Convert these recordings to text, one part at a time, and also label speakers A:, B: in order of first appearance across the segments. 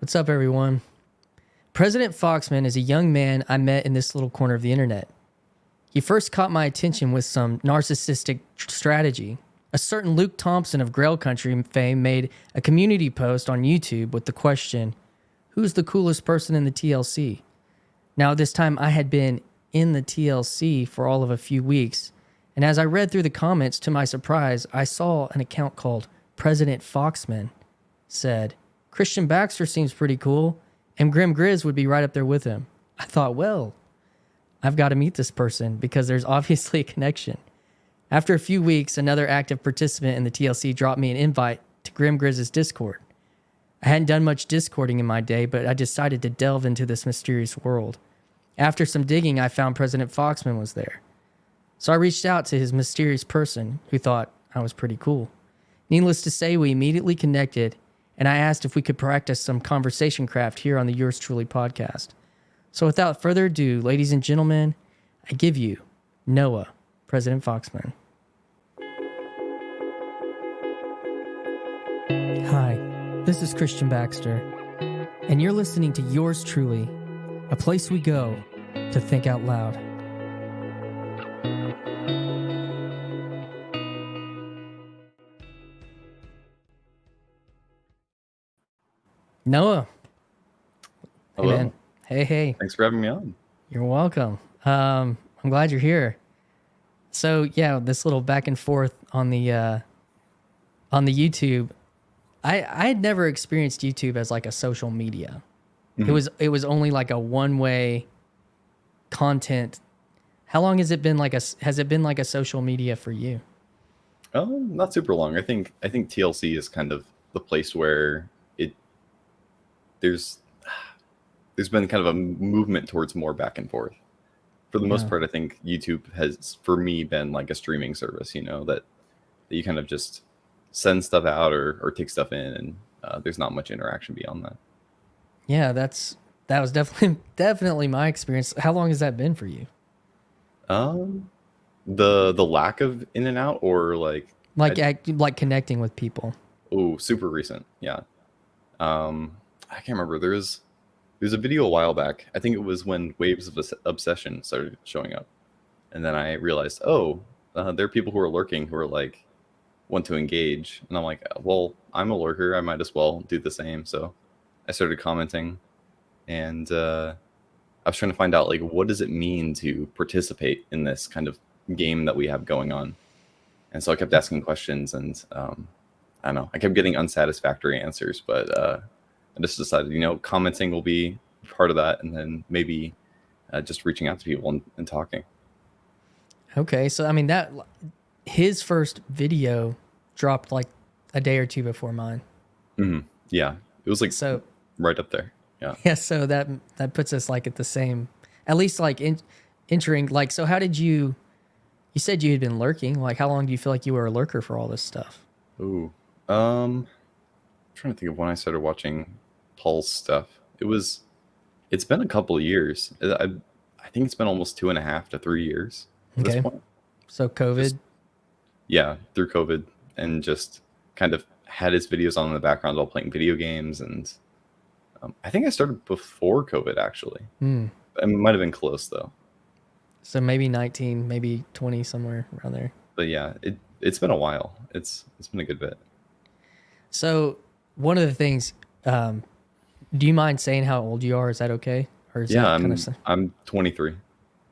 A: What's up, everyone? President Foxman is a young man I met in this little corner of the internet. He first caught my attention with some narcissistic strategy. A certain Luke Thompson of Grail Country fame made a community post on YouTube with the question, "Who's the coolest person in the TLC?" Now, at this time, I had been in the TLC for all of a few weeks, and as I read through the comments, to my surprise, I saw an account called President Foxman said, "Christian Baxter seems pretty cool, and Grim Grizz would be right up there with him." I thought, well, I've got to meet this person because there's obviously a connection. After a few weeks, another active participant in the TLC dropped me an invite to Grim Grizz's Discord. I hadn't done much Discording in my day, but I decided to delve into this mysterious world. After some digging, I found President Foxman was there. So I reached out to his mysterious person, who thought I was pretty cool. Needless to say, we immediately connected, and I asked if we could practice some conversation craft here on the Yours Truly podcast. So without further ado, ladies and gentlemen, I give you Noah, President Foxman. Hi, this is Christian Baxter, and you're listening to Yours Truly, a place we go to think out loud. Noah.
B: Hello.
A: Hey, man. Hey.
B: Thanks for having me on.
A: You're welcome. I'm glad you're here. So yeah, this little back and forth on the YouTube. I had never experienced YouTube as like a social media.
B: Mm-hmm.
A: It was only like a one-way content. How long has it been has it been like a social media for you?
B: Not super long. I think TLC is kind of the place where there's been kind of a movement towards more back and forth. For the most part, I think YouTube has, for me, been like a streaming service, that you kind of just send stuff out or take stuff in, and there's not much interaction beyond that.
A: Yeah, that was definitely my experience. How long has that been for you?
B: The lack of in and out, or like
A: connecting with people.
B: Oh, super recent. Yeah. I can't remember. There's a video a while back. I think it was when Waves of Obsession started showing up. And then I realized, there are people who are lurking who are like, want to engage. And I'm like, well, I'm a lurker. I might as well do the same. So I started commenting, and I was trying to find out, like, what does it mean to participate in this kind of game that we have going on? And so I kept asking questions, and I don't know, I kept getting unsatisfactory answers, but I just decided, commenting will be part of that, and then maybe just reaching out to people and talking.
A: Okay, so I mean that his first video dropped like a day or two before mine.
B: Mm-hmm. Yeah, it was like right up there. Yeah.
A: So that puts us like at the same, at least like entering. Like, so how did you said you had been lurking? Like, how long do you feel like you were a lurker for all this stuff?
B: Ooh, trying to think of when I started watching Paul's stuff. It's been a couple of years. I think it's been almost 2.5 to 3 years at this point.
A: So COVID?
B: Through COVID, and just kind of had his videos on in the background while playing video games. And I think I started before COVID, actually. It might have been close, though.
A: So maybe 19, maybe 20, somewhere around there.
B: But yeah, it's been a while. It's been a good bit.
A: So one of the things, do you mind saying how old you are? Is that okay? Or is
B: I'm 23.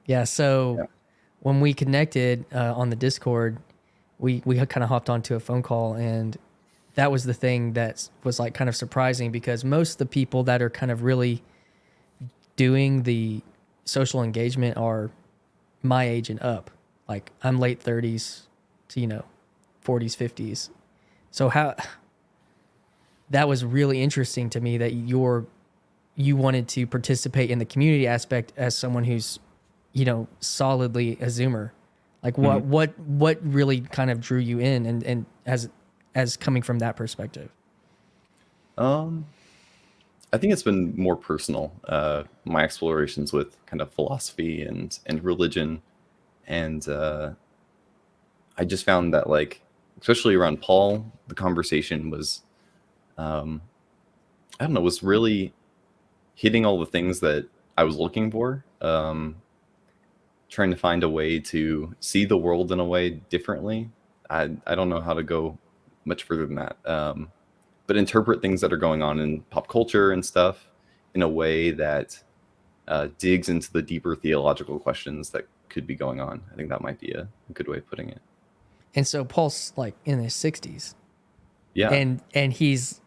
A: Yeah. So when we connected on the Discord, we kind of hopped onto a phone call, and that was the thing that was like kind of surprising, because most of the people that are kind of really doing the social engagement are my age and up. Like, I'm late 30s to 40s, 50s. So that was really interesting to me, that you wanted to participate in the community aspect as someone who's solidly a Zoomer. Like, what really kind of drew you in, and as coming from that perspective?
B: I think it's been more personal. My explorations with kind of philosophy and religion, and I just found that, like, especially around Paul, the conversation was I don't know, was really hitting all the things that I was looking for. Trying to find a way to see the world in a way differently. I don't know how to go much further than that. But interpret things that are going on in pop culture and stuff in a way that digs into the deeper theological questions that could be going on. I think that might be a good way of putting it.
A: And so Paul's like in his 60s,
B: Yeah.
A: and he's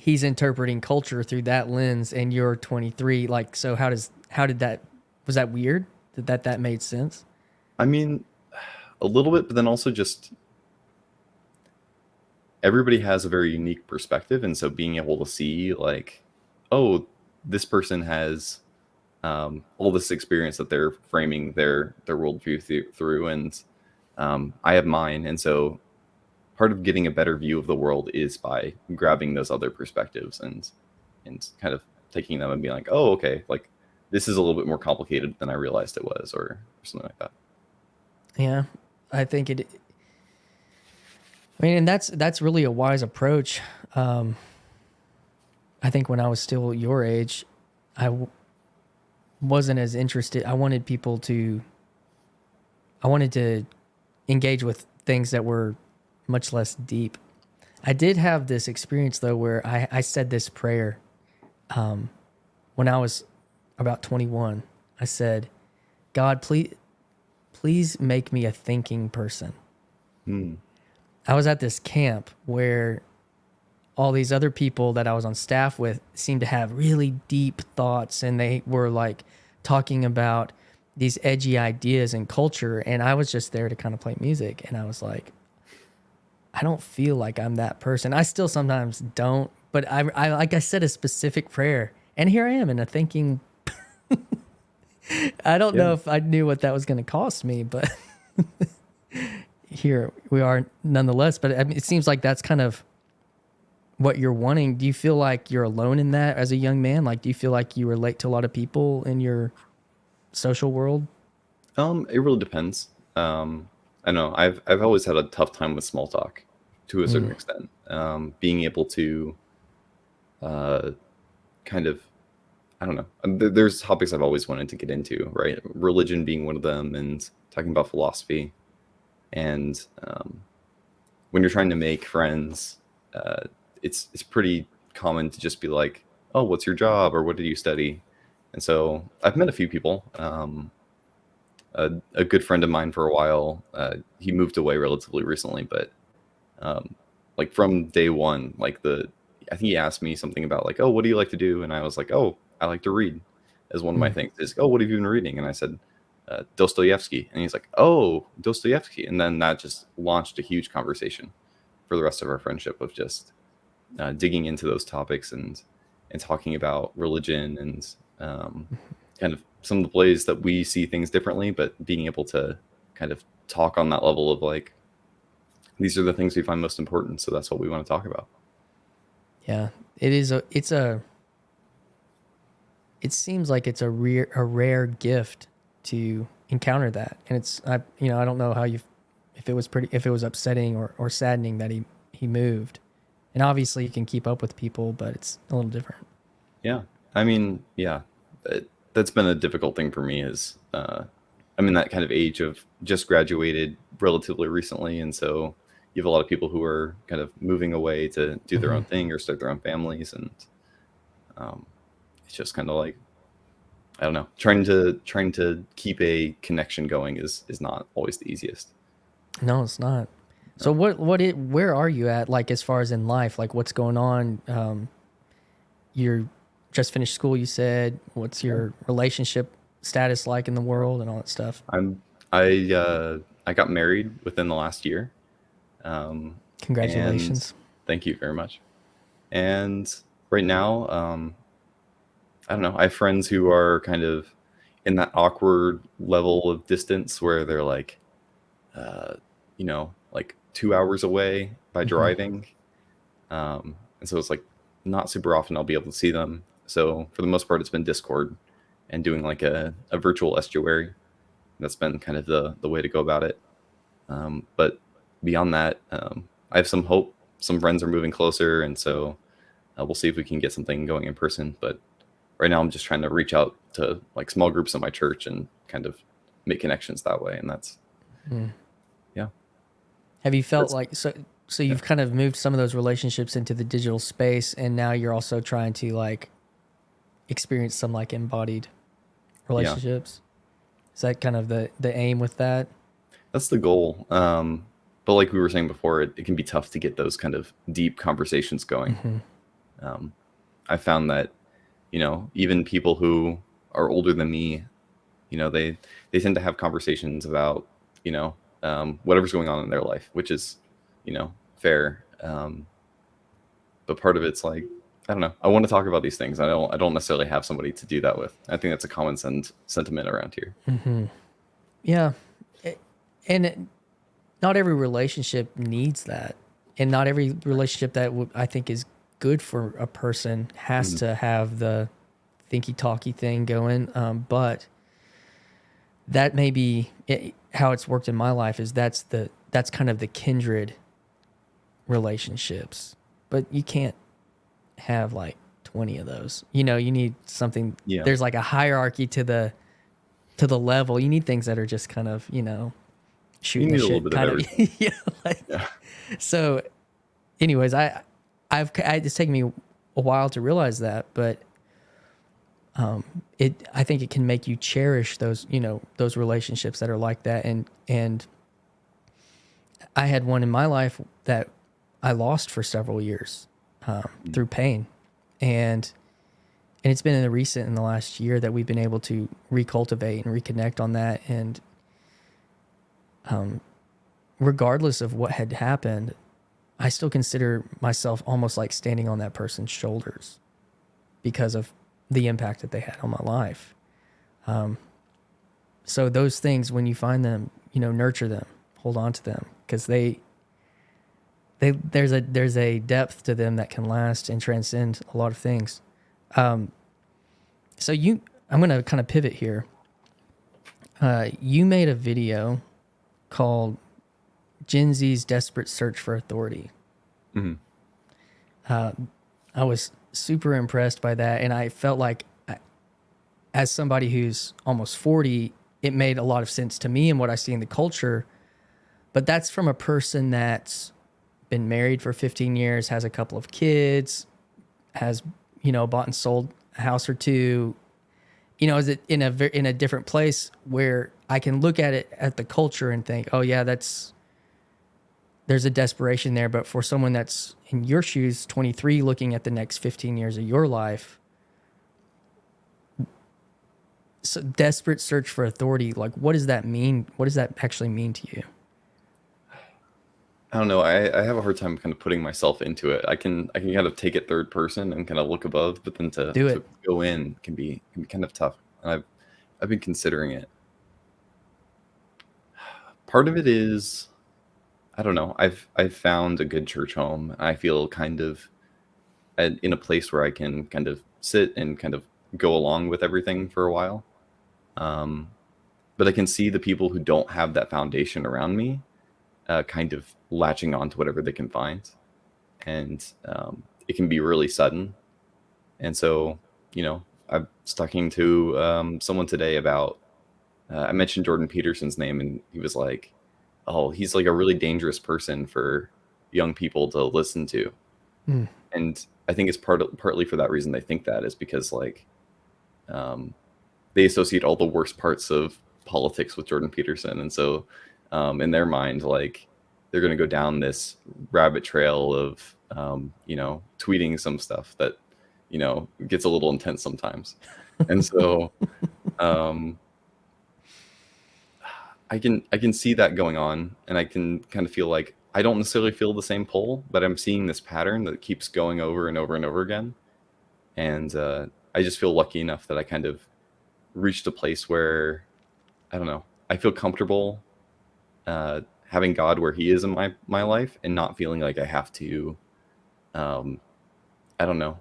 A: interpreting culture through that lens, and you're 23. Like, so how did that, was that weird? Did that made sense?
B: I mean, a little bit, but then also just everybody has a very unique perspective. And so being able to see, like, oh, this person has all this experience that they're framing their worldview through, and I have mine. And so part of getting a better view of the world is by grabbing those other perspectives and kind of taking them and being like, oh, okay, like this is a little bit more complicated than I realized it was, or something like that.
A: Yeah, I think it. I mean, and that's really a wise approach. I think when I was still your age, wasn't as interested. I wanted to engage with things that were much less deep. I did have this experience though where I said this prayer when I was about 21. I said, God, please make me a thinking person. I was at this camp where all these other people that I was on staff with seemed to have really deep thoughts, and they were like talking about these edgy ideas and culture, and I was just there to kind of play music, and I was like, I don't feel like I'm that person. I still sometimes don't, but I like I said a specific prayer, and here I am in a thinking. I don't know if I knew what that was going to cost me, but here we are nonetheless. But I mean, it seems like that's kind of what you're wanting. Do you feel like you're alone in that as a young man? Like, do you feel like you relate to a lot of people in your social world?
B: It really depends. I know I've always had a tough time with small talk to a certain extent. Being able to kind of, I don't know. There's topics I've always wanted to get into, right? Religion being one of them, and talking about philosophy. And when you're trying to make friends, it's pretty common to just be like, "Oh, what's your job?" or "What did you study?" And so I've met a few people. A good friend of mine for a while, he moved away relatively recently, but like from day one, like I think he asked me something about like, "Oh, what do you like to do?" And I was like, "Oh, I like to read," as one of my things. Is, "Oh, what have you been reading?" And I said, Dostoevsky. And he's like, "Oh, Dostoevsky." And then that just launched a huge conversation for the rest of our friendship of just digging into those topics and talking about religion and kind of some of the ways that we see things differently, but being able to kind of talk on that level of like, these are the things we find most important, so that's what we want to talk about.
A: Yeah, it seems like it's a rare gift to encounter that. And I don't know if it was upsetting or saddening that he moved. And obviously you can keep up with people, but it's a little different.
B: Yeah. I mean, yeah, that's been a difficult thing for me is, I'm in that kind of age of just graduated relatively recently. And so you have a lot of people who are kind of moving away to do their own thing or start their own families. And it's just kind of like, I don't know, trying to keep a connection going is not always the easiest.
A: No, it's not. So where are you at? Like, as far as in life, like what's going on? You're just finished school, you said. What's your relationship status like in the world and all that stuff?
B: I got married within the last year. And
A: Congratulations.
B: thank you very much. And right now, I don't know, I have friends who are kind of in that awkward level of distance where they're like, like 2 hours away by driving. And so it's like not super often I'll be able to see them. So for the most part, it's been Discord and doing like a virtual estuary. That's been kind of the way to go about it. But beyond that, I have some hope. Some friends are moving closer. And so We'll see if we can get something going in person, but right now I'm just trying to reach out to like small groups in my church and kind of make connections that way. And that's, yeah.
A: Have you felt
B: That's,
A: like so
B: yeah.
A: you've kind of moved some of those relationships into the digital space, and now you're also trying to like experience some like embodied relationships? Is that kind of the aim with that?
B: That's the goal. But like we were saying before, it can be tough to get those kind of deep conversations going. Um, I found that, even people who are older than me, they tend to have conversations about, whatever's going on in their life, which is, fair. But part of it's like, I don't know. I want to talk about these things. I don't necessarily have somebody to do that with. I think that's a common sentiment around here.
A: Yeah. And not every relationship needs that. And not every relationship that I think is good for a person has to have the thinky talky thing going. But that may be how it's worked in my life. Is that's kind of the kindred relationships. But you can't have like 20 of those. You need something.
B: Yeah.
A: There's like a hierarchy to the level. You need things that are just kind of, shooting
B: You need
A: the
B: a little
A: shit
B: bit of
A: kind of.
B: everything. Yeah.
A: So anyways, it's taken me a while to realize that, but I think it can make you cherish those, those relationships that are like that. And I had one in my life that I lost for several years through pain. And it's been in the last year that we've been able to recultivate and reconnect on that. And regardless of what had happened, I still consider myself almost like standing on that person's shoulders because of the impact that they had on my life. So those things, when you find them, nurture them, hold on to them, because there's a depth to them that can last and transcend a lot of things. I'm going to kind of pivot here. You made a video called Gen Z's Desperate Search for Authority. I was super impressed by that, and I felt like, as somebody who's almost 40, it made a lot of sense to me and what I see in the culture. But that's from a person that's been married for 15 years, has a couple of kids, has bought and sold a house or two. Is it in a different place where I can look at it at the culture and think, oh yeah, there's a desperation there. But for someone that's in your shoes, 23, looking at the next 15 years of your life, so desperate search for authority, like what does that mean? What does that actually mean to you?
B: I don't know. I have a hard time kind of putting myself into it. I can kind of take it third person and kind of look above, but then to go in can be kind of tough. And I've been considering it. Part of it is, I don't know. I've found a good church home. I feel kind of in a place where I can kind of sit and kind of go along with everything for a while. But I can see the people who don't have that foundation around me kind of latching on to whatever they can find. And it can be really sudden. And so, I was talking to someone today about, I mentioned Jordan Peterson's name, and he was like, oh, he's like a really dangerous person for young people to listen to. And I think it's partly for that reason they think that is because like they associate all the worst parts of politics with Jordan Peterson. And so in their mind, like they're going to go down this rabbit trail of, tweeting some stuff that, gets a little intense sometimes. And so I can see that going on, and I can kind of feel like I don't necessarily feel the same pull, but I'm seeing this pattern that keeps going over and over and over again. And I just feel lucky enough that I kind of reached a place where, I don't know, I feel comfortable having God where he is in my life and not feeling like I have to, I don't know,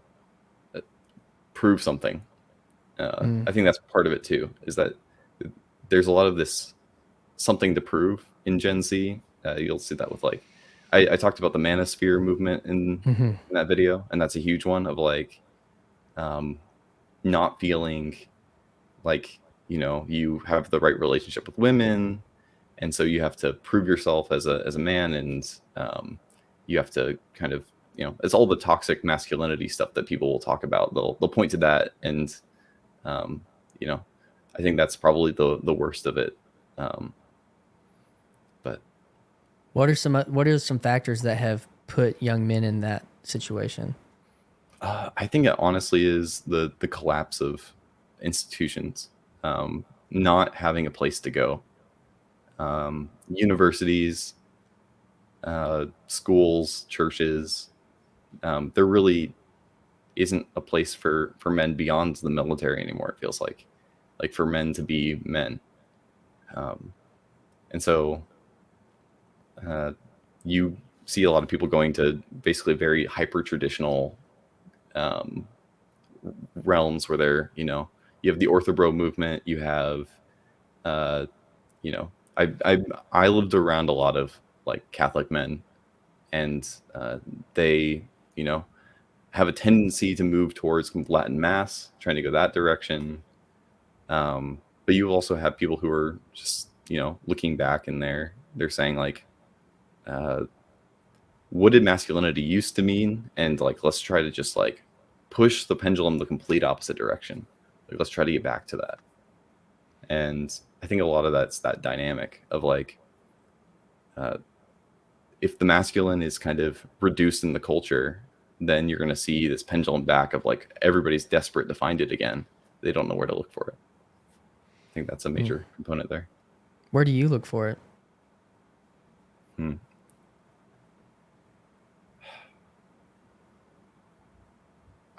B: prove something. I think that's part of it too, is that there's a lot of this something to prove in Gen Z. You'll see that with like I talked about the manosphere movement in that video, and that's a huge one of like not feeling like, you know, you have the right relationship with women, and so you have to prove yourself as a man, and you have to kind of, you know, it's all the toxic masculinity stuff that people will talk about. They'll point to that, and you know, I think that's probably the worst of it. But
A: What are some factors that have put young men in that situation?
B: I think it honestly is the collapse of institutions, not having a place to go. Universities, schools, churches. There really isn't a place for men beyond the military anymore. It feels like for men to be men, and so you see a lot of people going to basically very hyper traditional realms where they're, you know, you have the orthobro movement, you have you know, I lived around a lot of like Catholic men, and they, you know, have a tendency to move towards Latin Mass, trying to go that direction. But you also have people who are just, you know, looking back, and they're saying like, what did masculinity used to mean, and like let's try to just like push the pendulum the complete opposite direction. Like let's try to get back to that. And I think a lot of that's that dynamic of like, if the masculine is kind of reduced in the culture, then you're going to see this pendulum back of like everybody's desperate to find it again. They don't know where to look for it. I think that's a major component there.
A: Where do you look for it?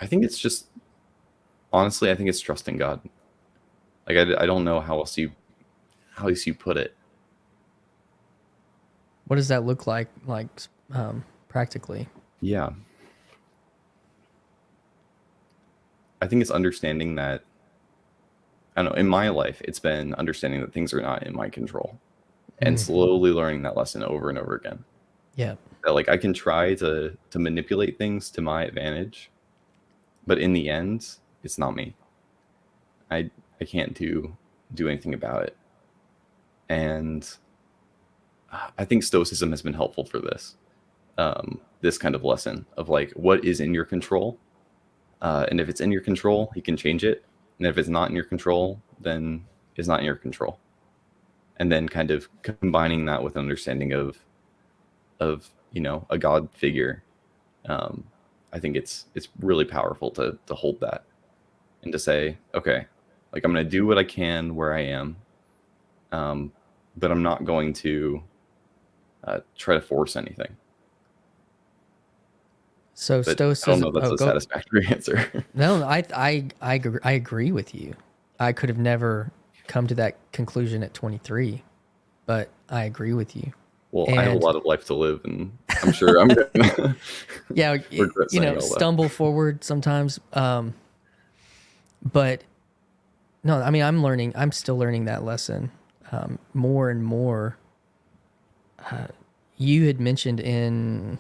B: I think it's just, honestly, I think it's trusting God. Like I don't know how else you put it.
A: What does that look like practically?
B: Yeah. I think it's understanding that, I don't know, in my life, it's been understanding that things are not in my control, and slowly learning that lesson over and over again.
A: Yeah.
B: That like I can try to manipulate things to my advantage, but in the end, it's not me. I can't do anything about it. And I think Stoicism has been helpful for this. This kind of lesson of like what is in your control. And if it's in your control, you can change it. And if it's not in your control, then it's not in your control. And then kind of combining that with understanding of you know, a God figure. I think it's really powerful to hold that and to say, okay, like I'm going to do what I can where I am, but I'm not going to try to force anything.
A: So
B: But
A: Stoicism.
B: I don't know if that's a satisfactory answer.
A: No, I agree with you. I could have never come to that conclusion at 23, but I agree with you.
B: Well, I have a lot of life to live, and I'm sure I'm gonna
A: yeah,
B: regret
A: you
B: saying
A: know,
B: all that.
A: stumble forward sometimes. But no, I mean, I'm still learning that lesson more and more. You had mentioned in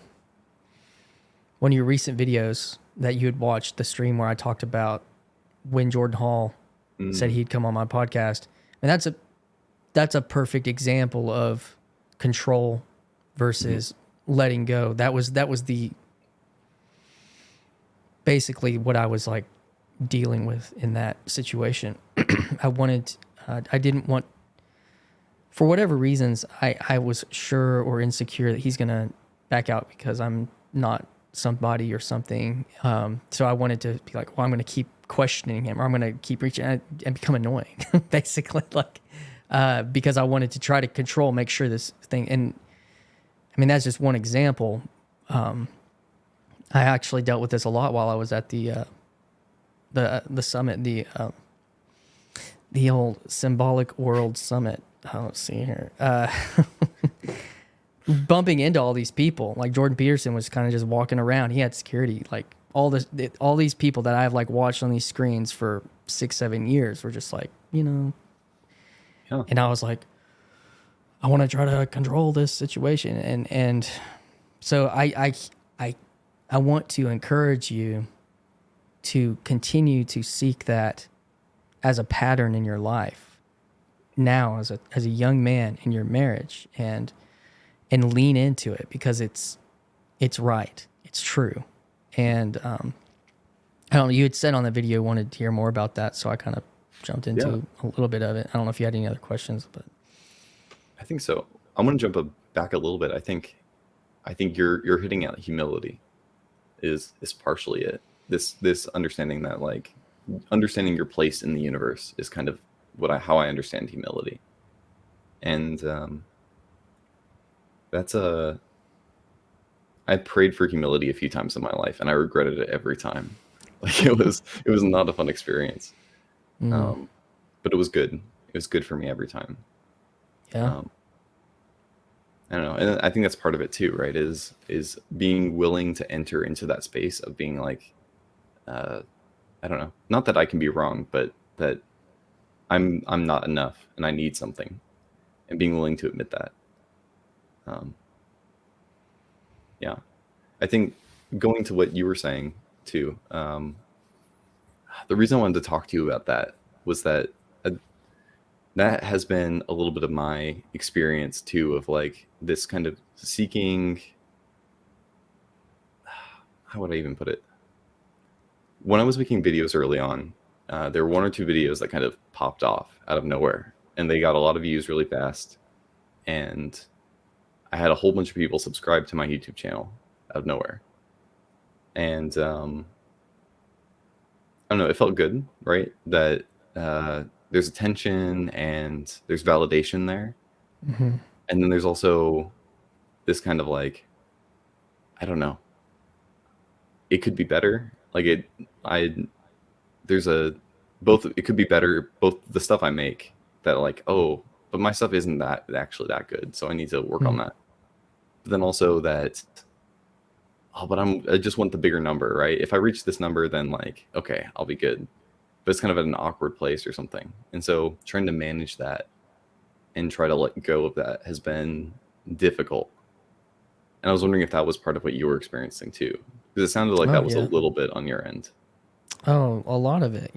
A: one of your recent videos that you had watched the stream where I talked about when Jordan Hall said he'd come on my podcast. And that's a perfect example of control versus letting go. That was the basically what I was like dealing with in that situation. I didn't want, for whatever reasons, I was sure or insecure that he's going to back out because I'm not somebody or something. So I wanted to be like, well, I'm going to keep questioning him, or I'm going to keep reaching out and become annoying, basically, like, because I wanted to try to control, make sure this thing. And I mean, that's just one example. I actually dealt with this a lot while I was at the summit, the old Symbolic World Summit. Let's see here. Bumping into all these people, like Jordan Peterson was kind of just walking around. He had security, like all these people that I've like watched on these screens for 6-7 years were just like, you know.
B: Yeah.
A: And I was like, I want to try to control this situation, and So I want to encourage you to continue to seek that as a pattern in your life now as a young man in your marriage, and lean into it because it's right. It's true. And I don't know, you had said on the video you wanted to hear more about that, so I kind of jumped
B: Yeah,
A: into a little bit of it. I don't know if you had any other questions, but
B: I think so. I'm gonna back a little bit. I think you're hitting at humility is partially it. This understanding that like understanding your place in the universe is kind of how I understand humility, and that's a I prayed for humility a few times in my life, and I regretted it every time. Like it was not a fun experience,
A: mm,
B: but it was good. It was good for me every time.
A: yeah.
B: Um, I don't know, and I think that's part of it too, right? Is being willing to enter into that space of being like, uh, I don't know, not that I can be wrong, but that I'm not enough and I need something, and being willing to admit that. Um, yeah, I think going to what you were saying too. The reason I wanted to talk to you about that was that uh, that has been a little bit of my experience too, of like this kind of seeking. How would I even put it? When I was making videos early on, there were one or two videos that kind of popped off out of nowhere, and they got a lot of views really fast. And I had a whole bunch of people subscribe to my YouTube channel out of nowhere. And I don't know, it felt good, right? That there's attention and there's validation there.
A: Hmm.
B: And then there's also this kind of like, I don't know, it could be better. Like I, there's a, both, it could be better, both the stuff I make that like, oh, but my stuff isn't that actually that good. So I need to work on that. But then also that, oh, but I just want the bigger number, right? If I reach this number, then like, okay, I'll be good. But it's kind of at an awkward place or something. And so trying to manage that and try to let go of that has been difficult. And I was wondering if that was part of what you were experiencing too, because it sounded like
A: Oh
B: that was a
A: yeah.
B: little bit on your end.
A: Oh, a lot of it.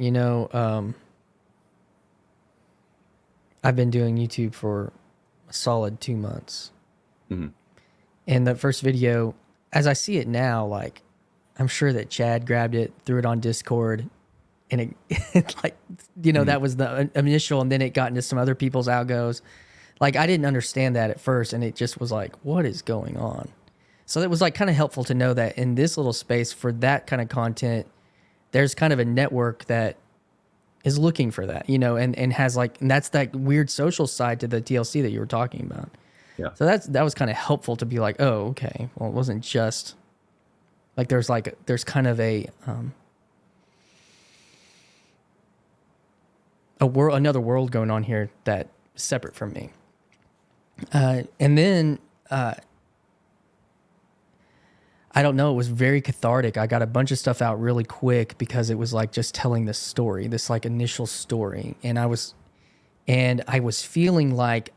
A: I've been doing YouTube for a solid 2 months.
B: Hmm.
A: And the first video, as I see it now, like I'm sure that Chad grabbed it, threw it on Discord, and it like,
B: Hmm.
A: that was the initial, and then it got into some other people's algos. Like I didn't understand that at first, and it just was like, what is going on? So it was like kind of helpful to know that in this little space for that kind of content, there's kind of a network that is looking for that, and has like, and that's that weird social side to the TLC that you were talking about.
B: Yeah.
A: So that was kind of helpful to be like, oh, okay, well, it wasn't just like there's kind of a world, another world going on here that is separate from me. And then I don't know, it was very cathartic. I got a bunch of stuff out really quick because it was like just telling this story, this like initial story, and I was feeling like,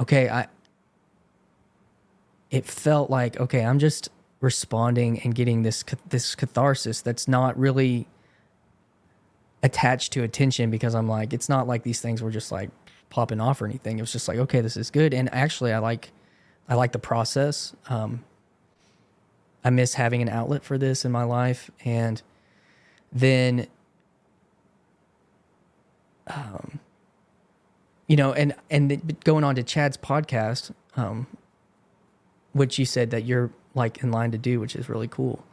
A: okay, it felt like, okay, I'm just responding and getting this catharsis that's not really attached to attention, because I'm like, it's not like these things were just like popping off or anything. It was just like, okay, this is good. And actually I like the process. I miss having an outlet for this in my life. And then, going on to Chad's podcast, which you said that you're like in line to do, which is really cool.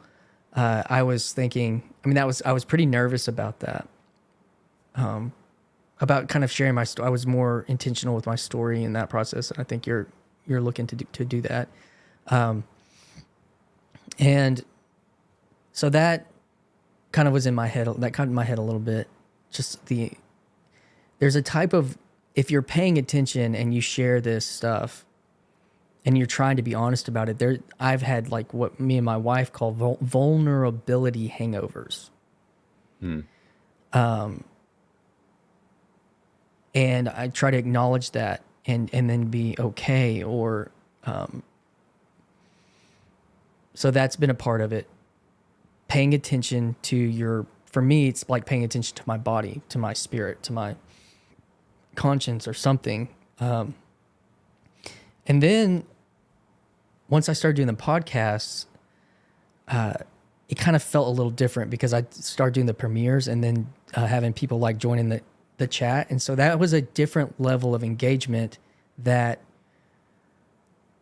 A: I was thinking, I was pretty nervous about that. About kind of sharing my story. I was more intentional with my story in that process. And I think you're looking to do that. And so that kind of was in my head. That got in my head a little bit. Just there's a type of, if you're paying attention and you share this stuff and you're trying to be honest about it, I've had like what me and my wife call vulnerability hangovers.
B: Hmm.
A: And I try to acknowledge that and then be okay, or So that's been a part of it. Paying attention to for me, it's like paying attention to my body, to my spirit, to my conscience or something. And then once I started doing the podcasts, it kind of felt a little different because I started doing the premieres and then having people like joining the chat. And so that was a different level of engagement that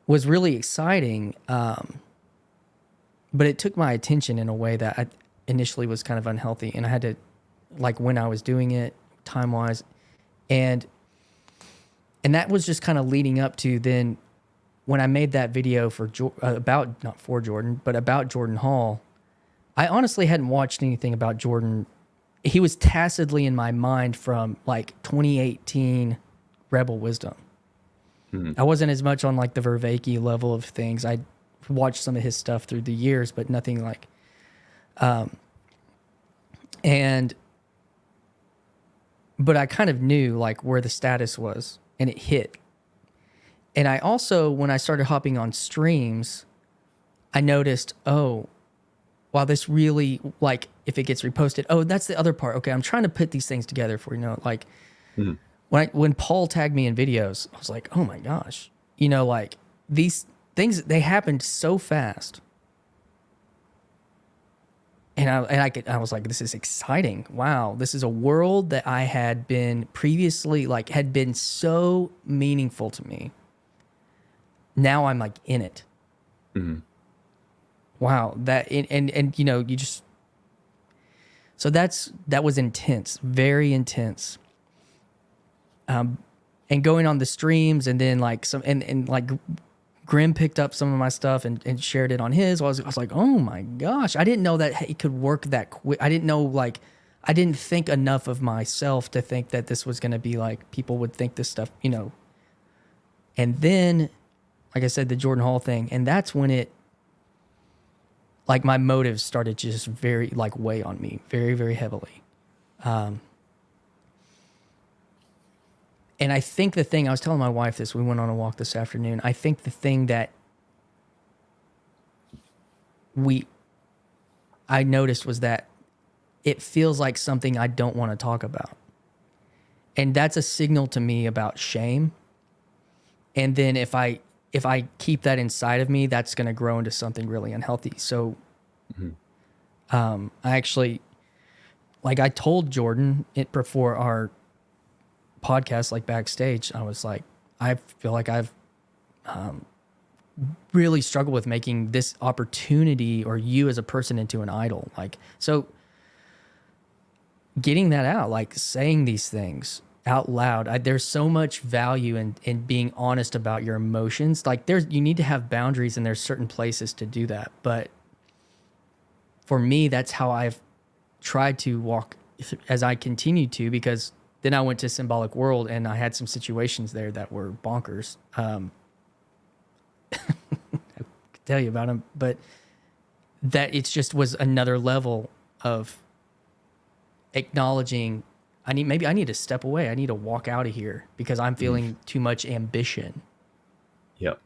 A: was really exciting. But it took my attention in a way that I initially was kind of unhealthy. And I had to, like when I was doing it time-wise, and that was just kind of leading up to then when I made that video for about, not for Jordan, but about Jordan Hall. I honestly hadn't watched anything about Jordan. He was tacitly in my mind from like 2018 Rebel Wisdom. I wasn't as much on like the Vervaeke level of things. I watched some of his stuff through the years, but nothing like, but I kind of knew like where the status was, and it hit. And I also, when I started hopping on streams, I noticed, oh, wow, this really, like, if it gets reposted, oh, that's the other part. Okay, I'm trying to put these things together for, like, when Paul tagged me in videos, I was like, oh my gosh, like these things, they happened so fast. And I was like, this is exciting. Wow, this is a world that I had been previously, like, had been so meaningful to me. Now I'm like in it. Wow, and you just, so that was intense, very intense. And going on the streams, and then like and like Grim picked up some of my stuff and shared it on his. I was like, oh my gosh, I didn't know that it could work that quick. I didn't know, like, I didn't think enough of myself to think that this was going to be like, people would think this stuff, And then, like I said, the Jordan Hall thing, and that's when it, like, my motives started to just very, like, weigh on me very, very heavily. And I think the thing, I was telling my wife this, we went on a walk this afternoon. I think the thing that I noticed was that it feels like something I don't want to talk about. And that's a signal to me about shame. And then if I keep that inside of me, that's going to grow into something really unhealthy. So I actually, like, I told Jordan it before our podcast, like backstage, I was like, I feel like I've really struggled with making this opportunity or you as a person into an idol. Like, so getting that out, like saying these things out loud, there's so much value in being honest about your emotions. Like, you need to have boundaries, and there's certain places to do that. But for me, that's how I've tried to walk as I continue to, because then I went to Symbolic World and I had some situations there that were bonkers. I could tell you about them, but that it just was another level of acknowledging I need to step away. I need to walk out of here because I'm feeling too much ambition.
B: Yep.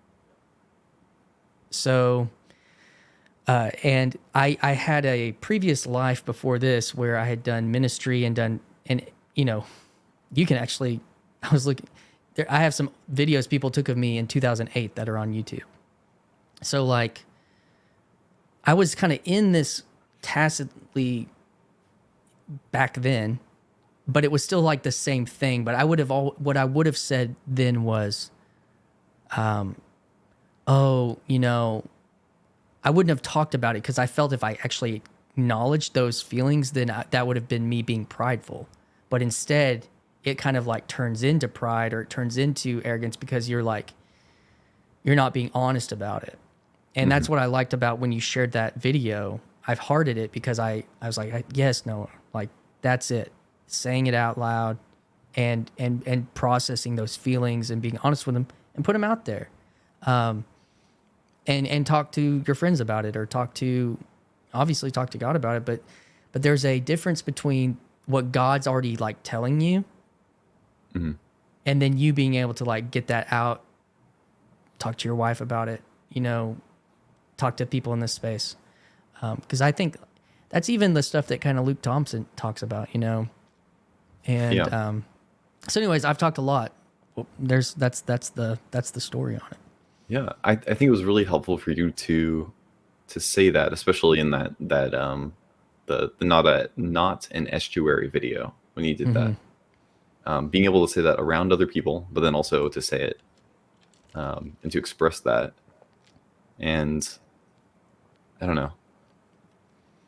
A: So, and I had a previous life before this where I had done ministry and you can actually, I was looking there. I have some videos people took of me in 2008 that are on YouTube. So, like, I was kind of in this tacitly back then, but it was still like the same thing. But what I would have said then was, I wouldn't have talked about it because I felt if I actually acknowledged those feelings, then that would have been me being prideful. But instead, it kind of like turns into pride, or it turns into arrogance because you're not being honest about it. And that's what I liked about when you shared that video. I've hearted it because I was like, yes, no, like, that's it. Saying it out loud and processing those feelings and being honest with them and put them out there. And talk to your friends about it, or obviously talk to God about it. But there's a difference between what God's already like telling you, and then you being able to like get that out, talk to your wife about it, talk to people in this space. Because I think that's even the stuff that kind of Luke Thompson talks about, you know. And
B: Yeah.
A: so, anyways, I've talked a lot. Well, that's the story on it.
B: Yeah, I think it was really helpful for you to say that, especially in the not an estuary video when you did that. Being able to say that around other people, but then also to say it and to express that, and I don't know,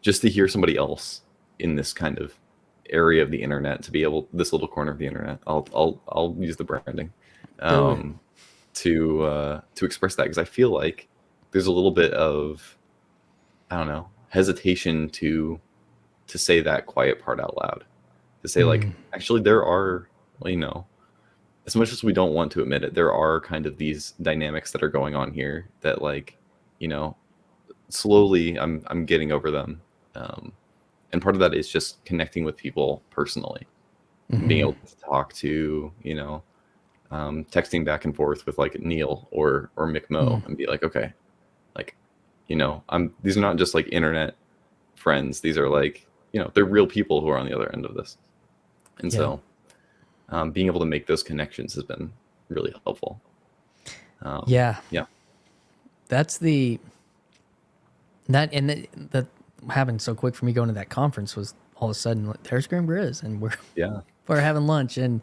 B: just to hear somebody else in this kind of area of the internet, to be able, this little corner of the internet, I'll use the branding.
A: Do it.
B: To express that, because I feel like there's a little bit of, I don't know, hesitation to say that quiet part out loud, to say like, actually there are, well, you know, as much as we don't want to admit it, there are kind of these dynamics that are going on here that, like, you know, slowly I'm getting over them, and part of that is just connecting with people personally, being able to talk to, you know, texting back and forth with like Neil or Mick Mo and be like, okay, like, you know, these are not just like internet friends. These are like, you know, they're real people who are on the other end of this. And
A: Yeah.
B: so being able to make those connections has been really helpful.
A: Yeah.
B: Yeah.
A: That's the happened so quick for me going to that conference was all of a sudden like, there's Grim Grizz and
B: Yeah.
A: we're having lunch, and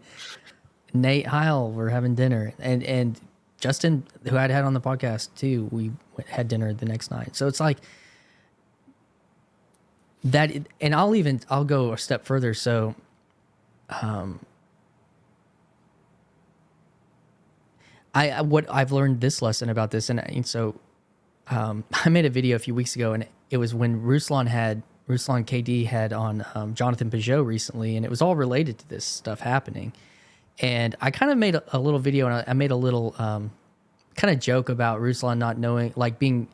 A: Nate Heil, we're having dinner, and Justin, who I'd had on the podcast too, we had dinner the next night. So it's like that, and I'll go a step further. So, what I've learned this lesson about this, and so I made a video a few weeks ago, and it was when Ruslan KD had on Jonathan Pageau recently, and it was all related to this stuff happening. And I kind of made a little video, and I made a little kind of joke about Ruslan not knowing, like being,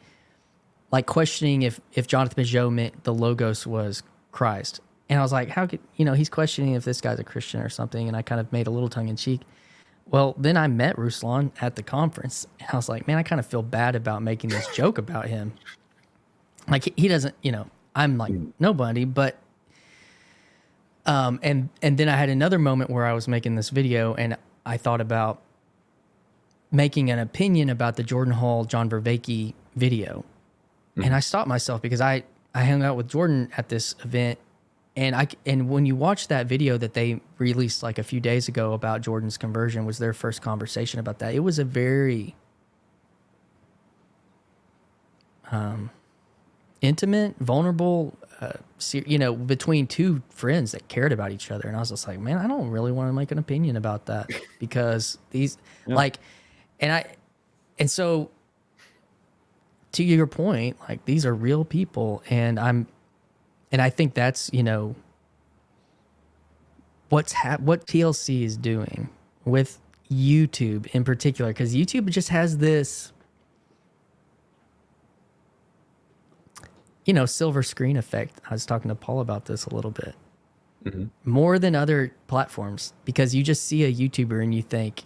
A: like questioning if Jonathan Pageau meant the Logos was Christ. And I was like, how could, you know, he's questioning if this guy's a Christian or something. And I kind of made a little tongue in cheek. Well, then I met Ruslan at the conference, and I was like, man, I kind of feel bad about making this joke about him. Like he doesn't, you know, I'm like nobody, but and then I had another moment where I was making this video, and I thought about making an opinion about the Jordan Hall, John Vervaeke video. And I stopped myself because I hung out with Jordan at this event, and when you watch that video that they released like a few days ago about Jordan's conversion, was their first conversation about that. It was a very intimate, vulnerable, you know, between two friends that cared about each other. And I was just like, man, I don't really want to make an opinion about that because these like, and so to your point, like these are real people, and I think that's, you know, what TLC is doing with YouTube in particular, because YouTube just has this, you know, silver screen effect. I was talking to Paul about this a little bit. More than other platforms, because you just see a YouTuber and you think,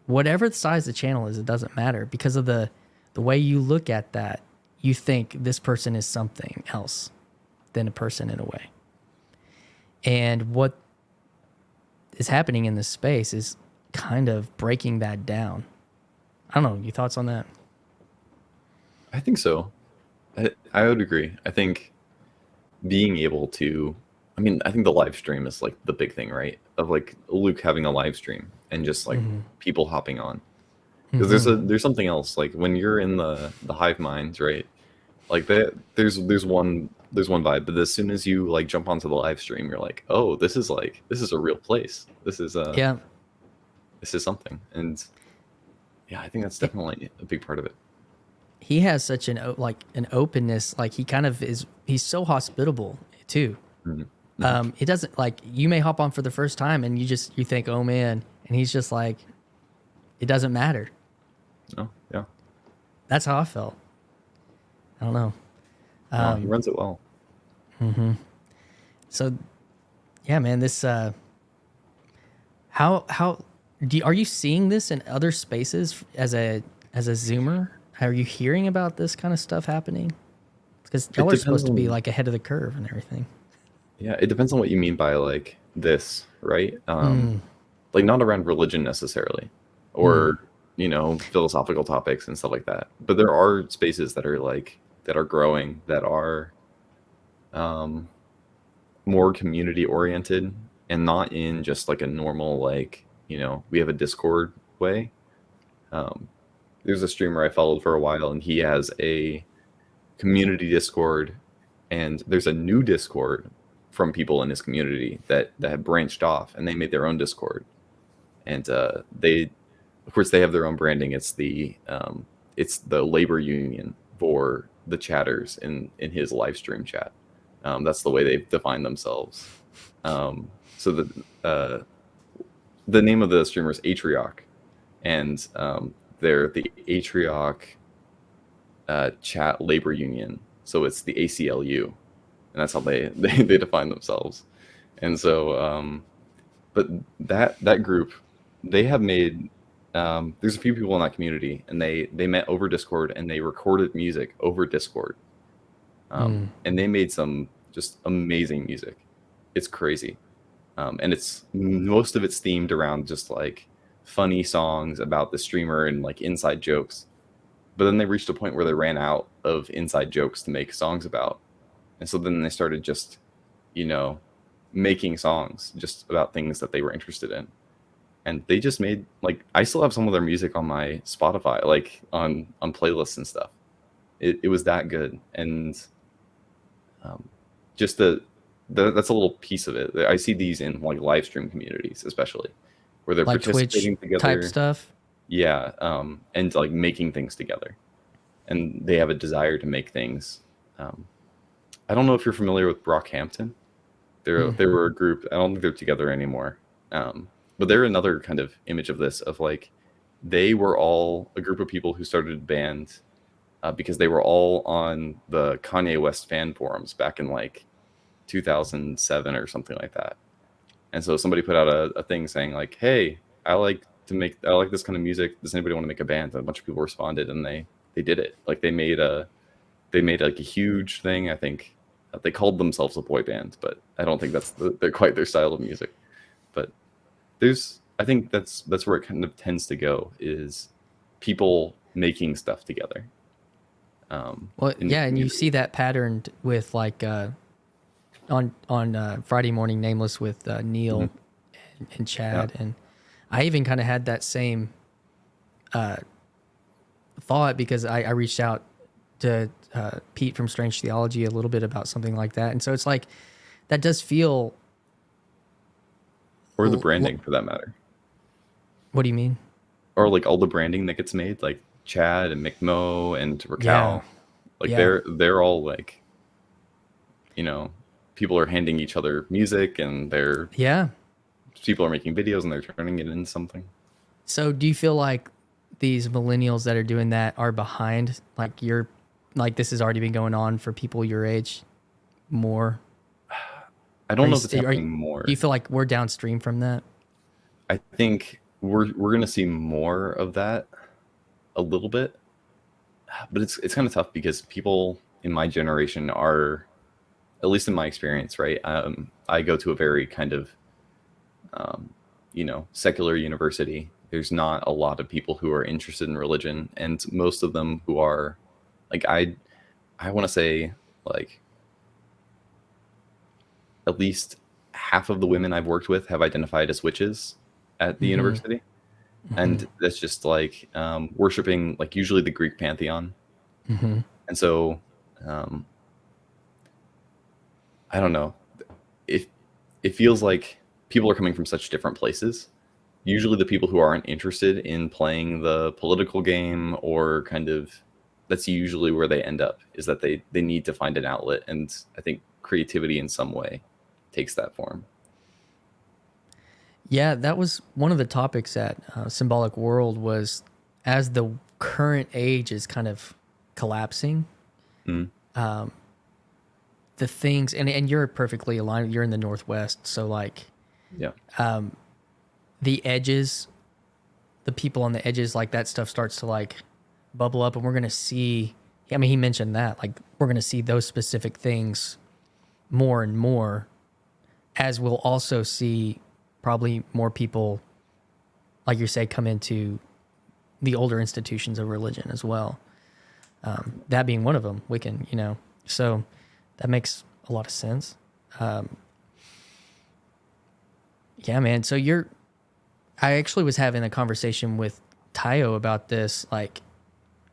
A: whatever the size of the channel is, it doesn't matter, because of the way you look at that, you think this person is something else than a person in a way. And what is happening in this space is kind of breaking that down. I don't know, your thoughts on that?
B: I think so. I would agree. I think being able to, I mean, I think the live stream is like the big thing, right? Of like Luke having a live stream and just like people hopping on. Because there's something else, like when you're in the hive mind, right? Like there's one vibe, but as soon as you like jump onto the live stream, you're like, oh, this is a real place. This is something. And yeah, I think that's definitely a big part of it.
A: He has such an openness, like he kind of is, he's so hospitable too. It doesn't, like, you may hop on for the first time and you think, oh man, and he's just like, it doesn't matter.
B: Oh yeah,
A: that's how I felt. I don't know.
B: He runs it well.
A: So yeah, man, this how are you seeing this in other spaces as a Zoomer? Are you hearing about this kind of stuff happening? Because
B: It
A: y'all are
B: depends
A: supposed to be
B: on,
A: like ahead of the curve and everything.
B: yeah, it depends on what you mean by like this, right?
A: Mm,
B: Like not around religion necessarily,
A: mm,
B: or philosophical topics and stuff like that. But there are spaces that are like that are growing that are um, more community oriented and not in just like a normal like we have a Discord way. Um, there's a streamer I followed for a while, and he has a community Discord, and there's a new Discord from people in his community that have branched off, and they made their own Discord, and they, of course, they have their own branding. It's the labor union for the chatters in his live stream chat. That's the way they define themselves. So the name of the streamer is Atriarch, and they're the Atriarch chat labor union. So it's the ACLU, and that's how they define themselves. And so, but that group, they have made. There's a few people in that community, and they met over Discord, and they recorded music over Discord,
A: mm.
B: and they made some just amazing music. It's crazy, and it's most of it's themed around just like funny songs about the streamer and like inside jokes. But then they reached a point where they ran out of inside jokes to make songs about. And so then they started just, you know, making songs just about things that they were interested in. And they just made like I still have some of their music on my Spotify, like on playlists and stuff. It was that good. And just that's a little piece of it. I see these in like live stream communities, especially where they're
A: Like Twitch
B: participating
A: type
B: together.
A: stuff.
B: Yeah. And like making things together. And they have a desire to make things. Um, I don't know if you're familiar with Brockhampton.
A: Mm.
B: They were a group. I don't think they're together anymore. But they're another kind of image of this of like they were all a group of people who started a band because they were all on the Kanye West fan forums back in like 2007 or something like that. And so somebody put out a thing saying like, "Hey, I like this kind of music. Does anybody want to make a band?" And a bunch of people responded, and they did it. Like they made like a huge thing. I think they called themselves a boy band, but I don't think they're quite their style of music. But I think that's where it kind of tends to go is people making stuff together.
A: Well,
B: In the
A: yeah, and you
B: community.
A: see that pattern with like on Friday Morning Nameless with
B: Hmm.
A: Neil and
B: Yeah.
A: Chad, and I even kind of had that same thought because I reached out to Pete from Strange Theology a little bit about something like that, and so it's like that does feel.
B: Or the branding for that matter.
A: What do you mean?
B: Or like all the branding that gets made, like Chad and McMo and
A: Yeah,
B: Raquel, like
A: yeah,
B: they're all like, you know, people are handing each other music and
A: yeah.
B: people are making videos and they're turning it into something.
A: So do you feel like these millennials that are doing that are behind? Like you're, like this has already been going on for people your age more.
B: I
A: Are
B: don't
A: you?
B: know if it's
A: Are
B: happening
A: you? Do you
B: more.
A: feel like we're downstream from that?
B: I think we're gonna see more of that a little bit, but it's kind of tough because people in my generation are, at least in my experience, right? I go to a very kind of secular university. There's not a lot of people who are interested in religion, and most of them who are like I want to say like at least half of the women I've worked with have identified as witches at the
A: Mm-hmm.
B: university,
A: Mm-hmm.
B: and that's just like worshiping like usually the Greek pantheon.
A: Mm-hmm.
B: And so um, I don't know, it it feels like people are coming from such different places. Usually the people who aren't interested in playing the political game or kind of, that's usually where they end up, is that they need to find an outlet, and I think creativity in some way takes that form.
A: Yeah, that was one of the topics at Symbolic World was as the current age is kind of collapsing,
B: Mm,
A: the things, and you're perfectly aligned. You're in the Northwest. So like
B: yeah.
A: the edges, the people on the edges, like that stuff starts to like bubble up, and we're going to see. I mean, he mentioned that, like, we're going to see those specific things more and more, as we'll also see probably more people, like you say, come into the older institutions of religion as well. That being one of them, Wiccan, you know. So that makes a lot of sense. Yeah, man. So I actually was having a conversation with Tayo about this, like,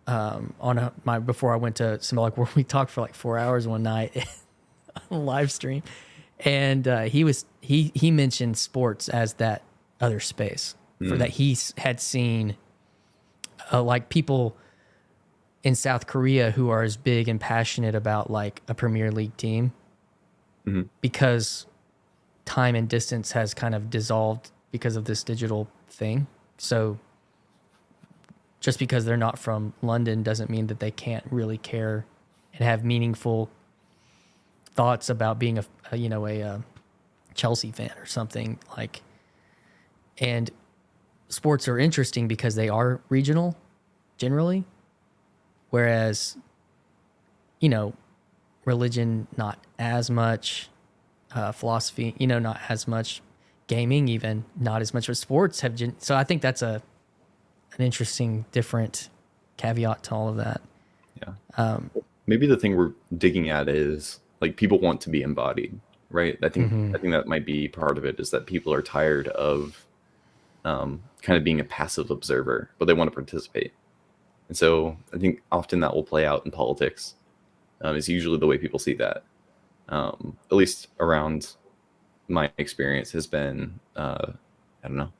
A: before I went to Symbolic World. We talked for like 4 hours one night on a live stream, and he mentioned sports as that other space for that he had seen, like, people in South Korea who are as big and passionate about like a Premier League team because time and distance has kind of dissolved because of this digital thing. So just because they're not from London doesn't mean that they can't really care and have meaningful thoughts about being a Chelsea fan or something like. And sports are interesting because they are regional generally, whereas, you know, religion, not as much, philosophy, you know, not as much, gaming, even not as much, but sports have. So I think that's an interesting, different caveat to all of that.
B: Yeah. Maybe the thing we're digging at is like people want to be embodied, right? I think that might be part of it, is that people are tired of kind of being a passive observer, but they want to participate. And so I think often that will play out in politics. Is usually the way people see that. At least around my experience has been, I don't know,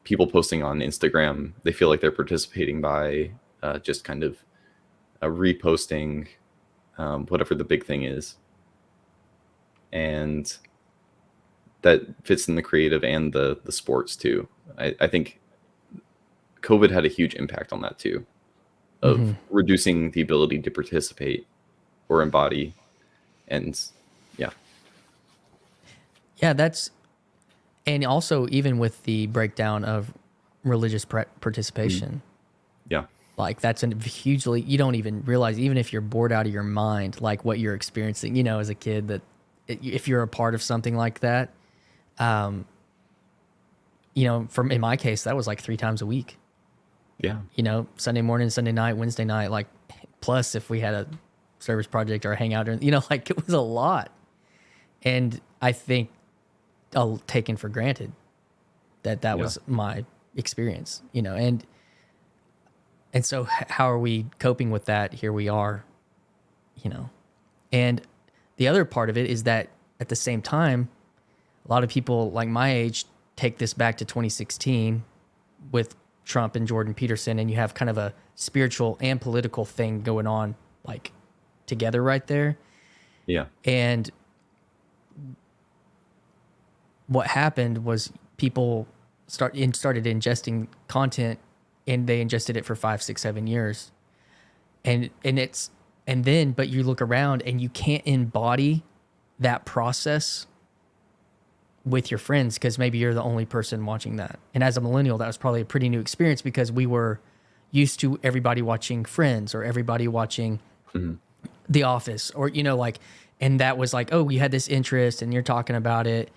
B: people posting on Instagram, they feel like they're participating by just kind of reposting whatever the big thing is. And that fits in the creative and the sports too. I think COVID had a huge impact on that too, of reducing the ability to participate or embody. And yeah.
A: Yeah, and also even with the breakdown of religious participation.
B: Yeah.
A: Like that's a hugely, you don't even realize, even if you're bored out of your mind, like what you're experiencing, you know, as a kid, that if you're a part of something like that, you know, in my case, that was like 3 times a week.
B: Yeah.
A: You know, Sunday morning, Sunday night, Wednesday night, like, plus if we had a service project or a hangout, or, you know, like it was a lot. And I think taken for granted that was my experience, you know, and so how are we coping with that? Here we are, you know. And the other part of it is that at the same time, a lot of people like my age take this back to 2016 with Trump and Jordan Peterson, and you have kind of a spiritual and political thing going on like together right there.
B: Yeah.
A: And what happened was people started ingesting content, and they ingested it for 5, 6, 7 years. And then, but you look around and you can't embody that process with your friends because maybe you're the only person watching that. And as a millennial, that was probably a pretty new experience because we were used to everybody watching Friends or everybody watching The Office, or, you know, like, and that was like, oh, you had this interest and you're talking about it.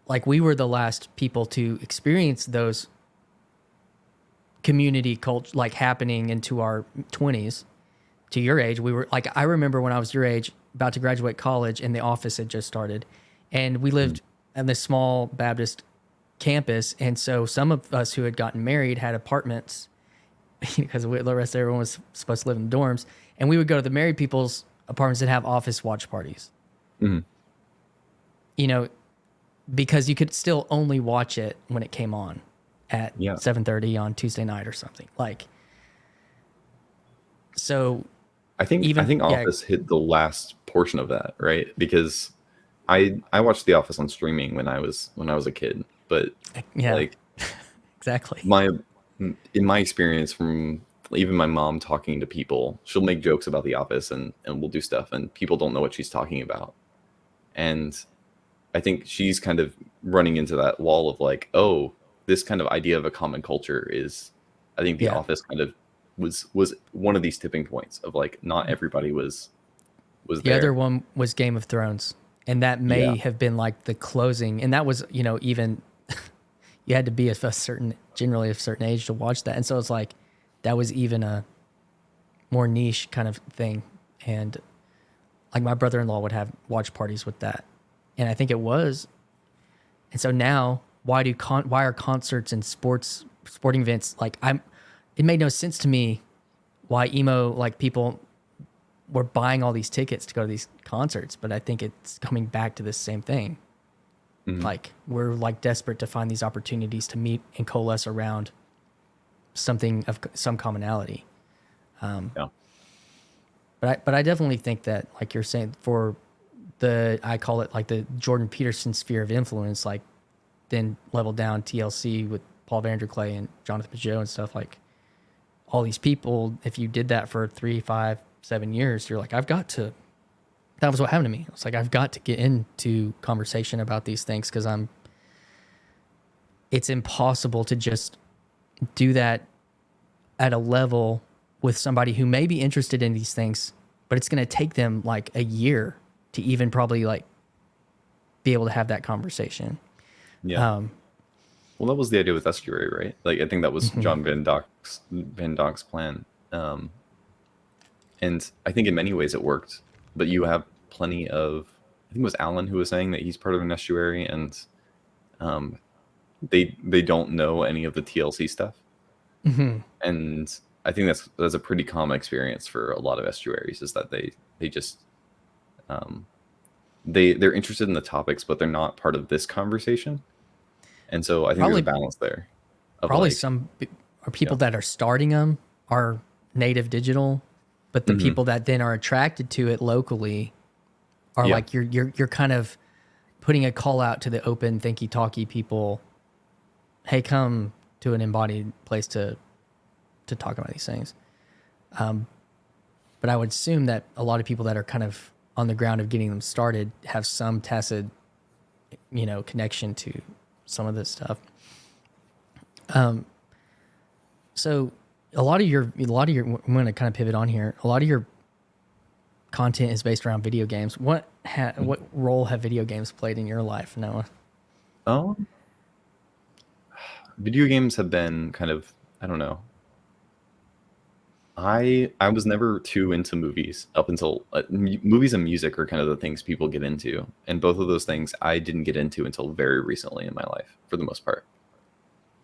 A: Like, we were the last people to experience those community culture, like, happening into our 20s. To your age, we were like, I remember when I was your age, about to graduate college, and The Office had just started, and we lived in this small Baptist campus, and so some of us who had gotten married had apartments because the rest of everyone was supposed to live in dorms, and we would go to the married people's apartments and have Office watch parties. You know, because you could still only watch it when it came on at 7:30 on Tuesday night or something. Like, so
B: I think Office hit the last portion of that, right? Because I watched The Office on streaming when I was a kid, but like
A: exactly.
B: In my experience, from even my mom talking to people, she'll make jokes about The Office and we'll do stuff, and people don't know what she's talking about. And I think she's kind of running into that wall of like, oh, this kind of idea of a common culture is, I think The Office kind of was one of these tipping points of like not everybody was
A: The
B: there.
A: other one was Game of Thrones, and that may
B: Yeah.
A: have been like the closing, and that was, you know, even you had to be of a certain, generally a certain age to watch that, and so it's like that was even a more niche kind of thing, and like my brother-in-law would have watch parties with that, and I think it was, and so now why are concerts and sporting events like it made no sense to me why emo like people were buying all these tickets to go to these concerts, but I think it's coming back to this same thing.
B: Mhm.
A: Like we're like desperate to find these opportunities to meet and coalesce around something of some commonality.
B: Yeah.
A: But I definitely think that, like you're saying, for I call it like the Jordan Peterson sphere of influence, like then level down TLC with Paul VanderKlay and Jonathan Pageau and stuff, like all these people, if you did that for 3, 5, 7 years, you're like, that was what happened to me. It's like, I've got to get into conversation about these things because it's impossible to just do that at a level with somebody who may be interested in these things, but it's going to take them like a year to even probably like be able to have that conversation.
B: Yeah. Well, that was the idea with Estuary, right? Like, I think that was John Van Dock's plan. And I think in many ways it worked. But you have plenty of, I think it was Alan who was saying that he's part of an estuary, and um, they don't know any of the TLC stuff. And I think that's a pretty common experience for a lot of estuaries, is that they just they're interested in the topics, but they're not part of this conversation. And so I think there's a
A: Probably,
B: balance there of
A: probably
B: like,
A: some are people
B: yeah.
A: that are starting them are native digital, but the people that then are attracted to it locally are
B: Yeah.
A: like you're kind of putting a call out to the open thinky talky people. Hey, come to an embodied place to talk about these things. But I would assume that a lot of people that are kind of on the ground of getting them started have some tacit, you know, connection to some of this stuff. So a lot of your, I'm going to kind of pivot on here. A lot of your content is based around video games. What role have video games played in your life, Noah?
B: Video games have been kind of, I don't know. I was never too into movies up until movies and music are kind of the things people get into, and both of those things I didn't get into until very recently in my life, for the most part.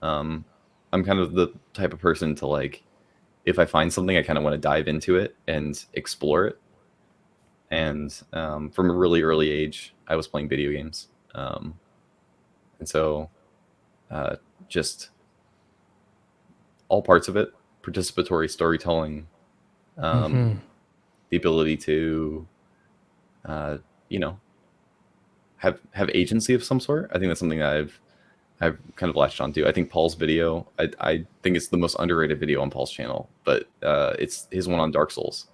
B: I'm kind of the type of person to like, if I find something, I kind of want to dive into it and explore it. And from a really early age, I was playing video games, and so just all parts of it, participatory storytelling, the ability to, you know, have agency of some sort. I think that's something that I've kind of latched onto. I think Paul's video, I think it's the most underrated video on Paul's channel, but it's his one on Dark Souls,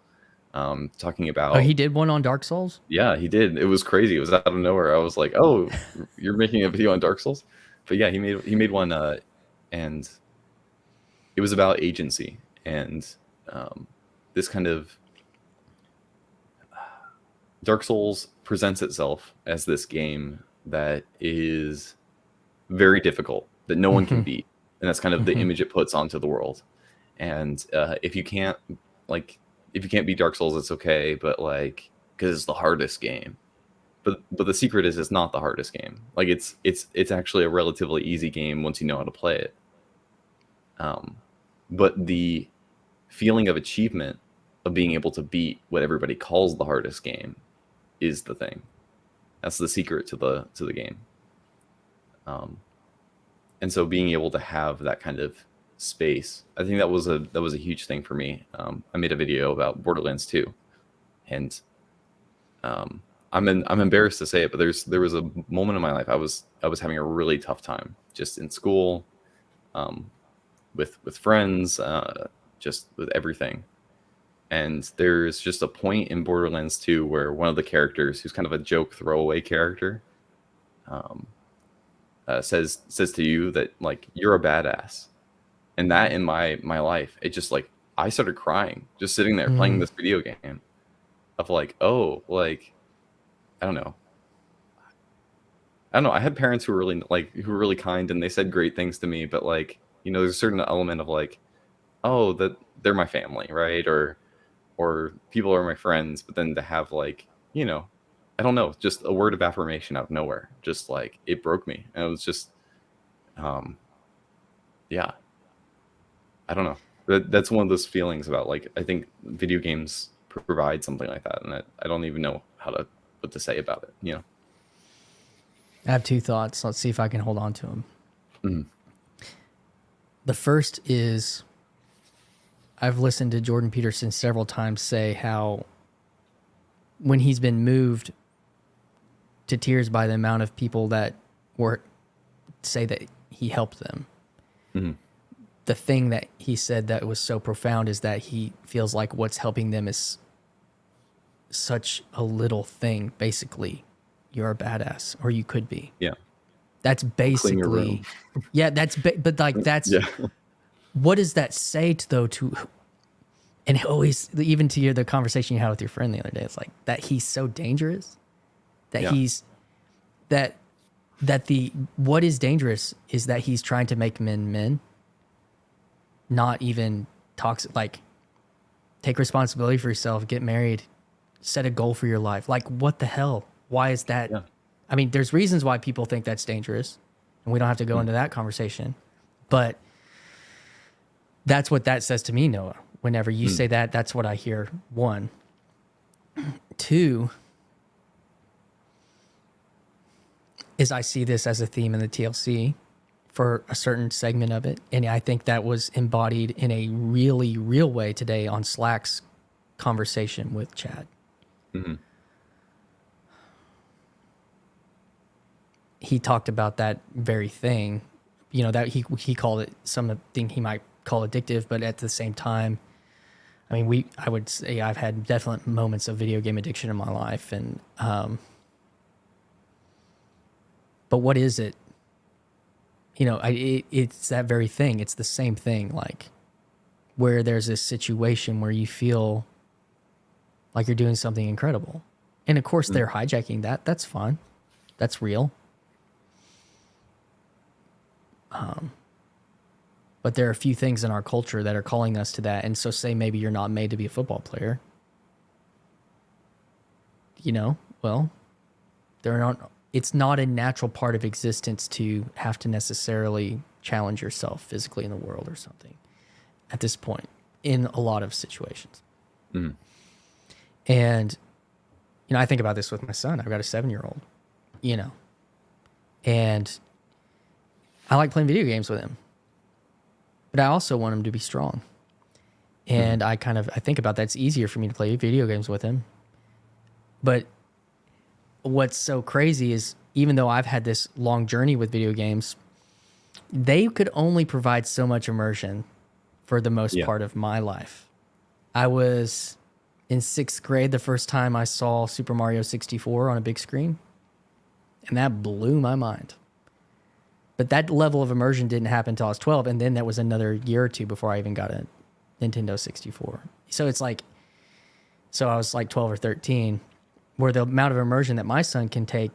B: talking about.
A: Oh, he did one on Dark Souls?
B: Yeah, he did. It was crazy. It was out of nowhere. I was like, "Oh, you're making a video on Dark Souls?" But yeah, he made one, and it was about agency and this kind of Dark Souls presents itself as this game that is very difficult, that no one can beat, and that's kind of the image it puts onto the world. And if you can't beat Dark Souls, it's okay, but like, because it's the hardest game. But the secret is it's not the hardest game. Like it's actually a relatively easy game once you know how to play it. But the feeling of achievement of being able to beat what everybody calls the hardest game is the thing. That's the secret to the game. And so being able to have that kind of space, I think that was a huge thing for me. I made a video about Borderlands 2, and I'm embarrassed to say it, but there was a moment in my life I was having a really tough time, just in school, with friends, just with everything. And there's just a point in Borderlands 2 where one of the characters, who's kind of a joke throwaway character, says to you that like you're a badass, and that in my life, it just like I started crying just sitting there playing this video game of like, oh, like, I don't know. I had parents who were really kind and they said great things to me, but like, there's a certain element of like, oh, that they're my family, right? Or people are my friends, but then to have like, I don't know, just a word of affirmation out of nowhere, just like it broke me. And it was just, yeah, I don't know. That's one of those feelings about like, I think video games provide something like that. And I don't even know what to say about it,
A: I have two thoughts. Let's see if I can hold on to them.
B: Mm-hmm.
A: The first is I've listened to Jordan Peterson several times say how when he's been moved to tears by the amount of people that say that he helped them.
B: Mm-hmm.
A: The thing that he said that was so profound is that he feels like what's helping them is such a little thing. Basically, you're a badass, or you could be.
B: Yeah.
A: That's basically, yeah, but like, that's,
B: yeah.
A: What does that say and always, even to the conversation you had with your friend the other day, it's like that he's so dangerous that what is dangerous is that he's trying to make men, not even toxic, like take responsibility for yourself, get married, set a goal for your life. Like, what the hell? Why is that?
B: Yeah.
A: I mean, there's reasons why people think that's dangerous, and we don't have to go into that conversation. But that's what that says to me, Noah. Whenever you say that, that's what I hear. One. Two is I see this as a theme in the TLC for a certain segment of it. And I think that was embodied in a really real way today on Slack's conversation with Chad.
B: Mm-hmm.
A: He talked about that very thing, that he called it something he might call addictive, but at the same time, I mean, I would say I've had definite moments of video game addiction in my life, and but what is it? It's that very thing. It's the same thing, like where there's this situation where you feel like you're doing something incredible, and of course they're hijacking that. That's fine. That's real. But there are a few things in our culture that are calling us to that. And so say maybe you're not made to be a football player. Well, it's not a natural part of existence to have to necessarily challenge yourself physically in the world or something at this point in a lot of situations.
B: Mm.
A: And, I think about this with my son. I've got a 7-year-old, and I like playing video games with him. But I also want him to be strong. And I think about that. It's easier for me to play video games with him. But what's so crazy is even though I've had this long journey with video games, they could only provide so much immersion for the most part of my life. I was in 6th grade the first time I saw Super Mario 64 on a big screen. And that blew my mind. But that level of immersion didn't happen until I was 12, and then that was another year or two before I even got a Nintendo 64. So it's like, I was like 12 or 13, where the amount of immersion that my son can take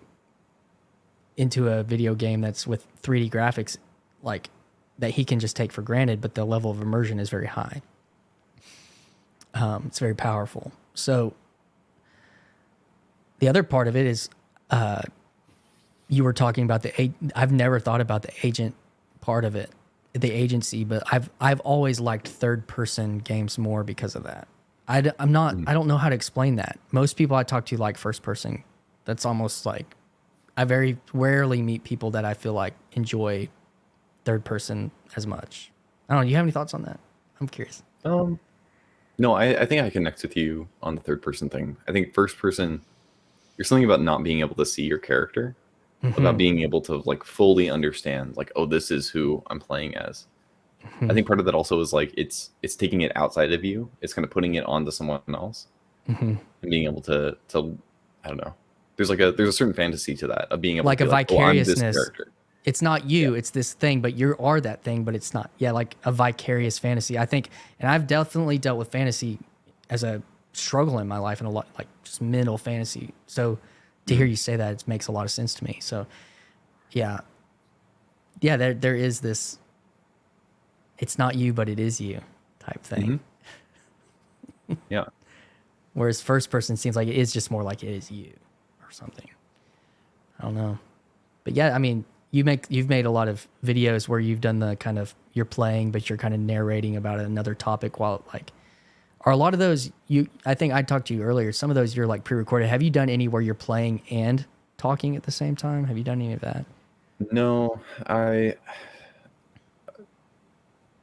A: into a video game that's with 3D graphics, like that he can just take for granted, but the level of immersion is very high. It's very powerful. So the other part of it is, you were talking about I've never thought about the agent part of it, the agency, but I've always liked third person games more because of that. I don't know how to explain that. Most people I talk to like first person. That's almost like, I very rarely meet people that I feel like enjoy third person as much. I don't know. Do you have any thoughts on that? I'm curious.
B: No, I think I connect with you on the third person thing. I think first person, there's something about not being able to see your character. About being able to like fully understand like, oh, this is who I'm playing as. I think part of that also is like it's taking it outside of you. It's kind of putting it onto someone else and being able to I don't know. There's a certain fantasy to that of being able
A: like
B: to
A: a
B: be like, oh, I'm this
A: vicariousness.
B: character.
A: It's not you, it's this thing, but you are that thing, but it's not. Yeah, like a vicarious fantasy. I think, and I've definitely dealt with fantasy as a struggle in my life and a lot, like just mental fantasy. So to hear you say that, it makes a lot of sense to me. So yeah, yeah, there is this, it's not you, but it is you type thing.
B: Yeah.
A: Whereas first person seems like it is just more like it is you or something. I don't know. But yeah, I mean, you've made a lot of videos where you've done the kind of you're playing, but you're kind of narrating about another topic while like, are a lot of those I think I talked to you earlier. Some of those you're like pre-recorded. Have you done any where you're playing and talking at the same time? Have you done any of that?
B: No,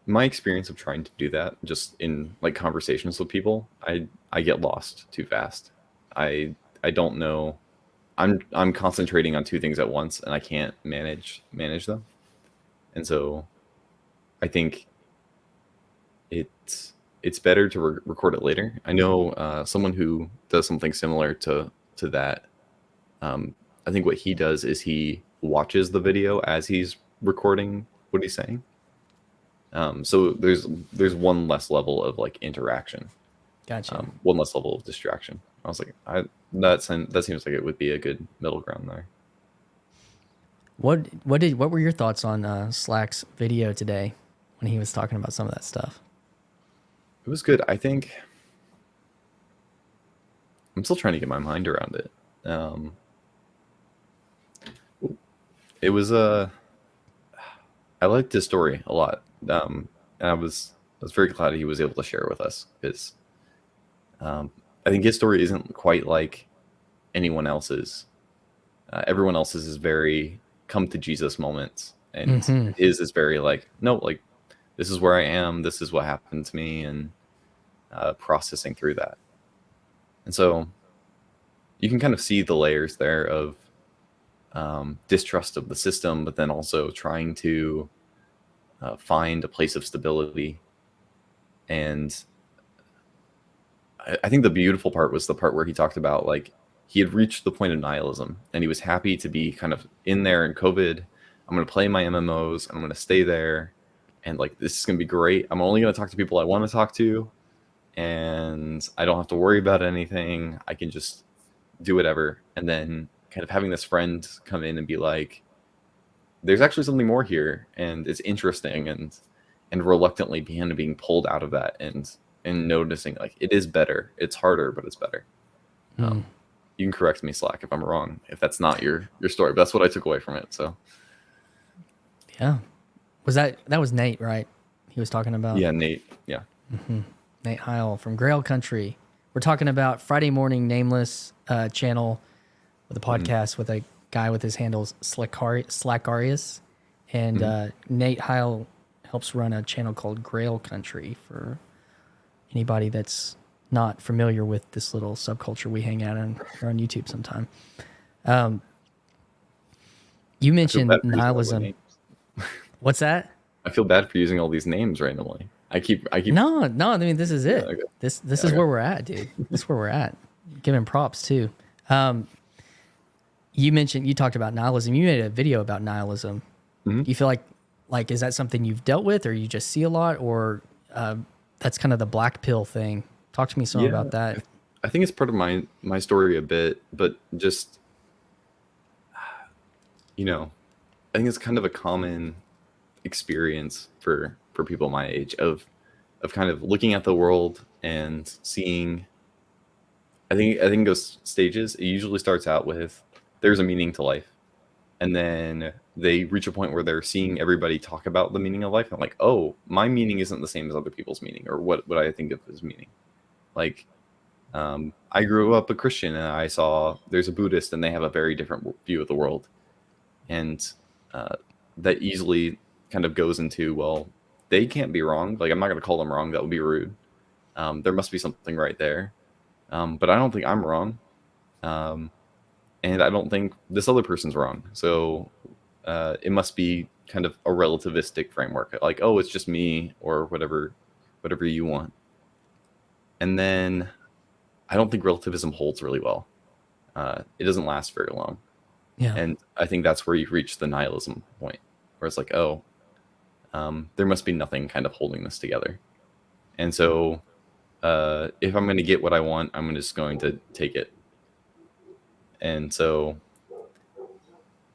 B: my experience of trying to do that just in like conversations with people, I get lost too fast. I don't know. I'm concentrating on two things at once and I can't manage them. And so I think it's better to record it later. I know someone who does something similar to that. I think what he does is he watches the video as he's recording what he's saying. So there's one less level of like interaction,
A: Gotcha.
B: one less level of distraction. I was like, that seems like it would be a good middle ground there.
A: What were your thoughts on Slack's video today when he was talking about some of that stuff?
B: It was good. I think I'm still trying to get my mind around it. It was I liked his story a lot, and I was very glad he was able to share it with us because I think his story isn't quite like anyone else's. Everyone else's is very come to Jesus moments, and his is very like, no, like this is where I am, this is what happened to me, and processing through that. And so you can kind of see the layers there of distrust of the system, but then also trying to find a place of stability. And I think the beautiful part was the part where he talked about like he had reached the point of nihilism and he was happy to be kind of in there in COVID. I'm going to play my MMOs. I'm going to stay there. And like, this is going to be great. I'm only going to talk to people I want to talk to. And I don't have to worry about anything. I can just do whatever. And then kind of having this friend come in and be like, there's actually something more here. And it's interesting. And reluctantly being pulled out of that and noticing like it is better. It's harder, but it's better. You can correct me, Slack, if I'm wrong, if that's not your story, but that's what I took away from it. So
A: yeah, that was Nate, right? He was talking about.
B: Yeah, Nate. Yeah.
A: Nate Heil from Grail Country. We're talking about Friday Morning Nameless channel with a podcast with a guy with his handles Slackarius, and Nate Heil helps run a channel called Grail Country for anybody that's not familiar with this little subculture we hang out in here on YouTube sometime. You mentioned nihilism. What's that?
B: I feel bad for using all these names randomly. I keep.
A: No. I mean, this is it.
B: Okay.
A: This is where we're at, dude. This is where we're at. Giving props too. You talked about nihilism. You made a video about nihilism. Do you feel like is that something you've dealt with, or you just see a lot, or that's kind of the black pill thing? Talk to me some about that.
B: I think it's part of my story a bit, but just I think it's kind of a common experience for people my age of kind of looking at the world and seeing. I think it goes stages. It usually starts out with there's a meaning to life, and then they reach a point where they're seeing everybody talk about the meaning of life. And I'm like, oh, my meaning isn't the same as other people's meaning, or what I think of as meaning. Like, I grew up a Christian and I saw there's a Buddhist and they have a very different view of the world. And that easily kind of goes into, well, they can't be wrong. Like, I'm not going to call them wrong. That would be rude. There must be something right there. But I don't think I'm wrong. And I don't think this other person's wrong. So it must be kind of a relativistic framework. Like, oh, it's just me or whatever you want. And then I don't think relativism holds really well. It doesn't last very long.
A: Yeah.
B: And I think that's where you reach the nihilism point, where it's like, oh, there must be nothing kind of holding this together. And so if I'm going to get what I want, I'm just going to take it. And so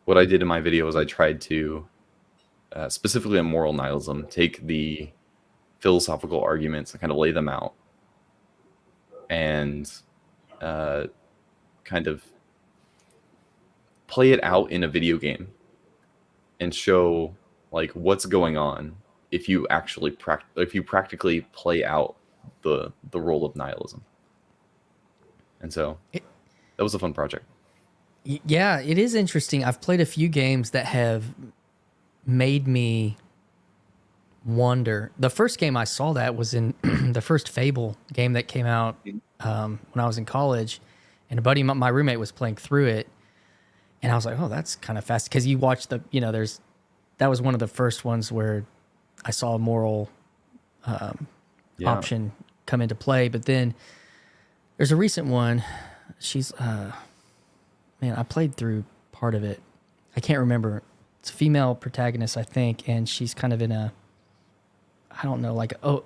B: what I did in my video was I tried to, specifically on moral nihilism, take the philosophical arguments and kind of lay them out and kind of play it out in a video game and show like what's going on if you actually practically play out the role of nihilism. And so that was a fun project.
A: Yeah, it is interesting. I've played a few games that have made me wonder. The first game I saw that was in the first Fable game that came out when I was in college, and a buddy, my roommate, was playing through it, and I was like, "Oh, that's kind of fast." Because you watch the, that was one of the first ones where I saw a moral option come into play. But then there's a recent one. She's man, I played through part of it. I can't remember. It's a female protagonist, I think, and she's kind of in a, I don't know, like a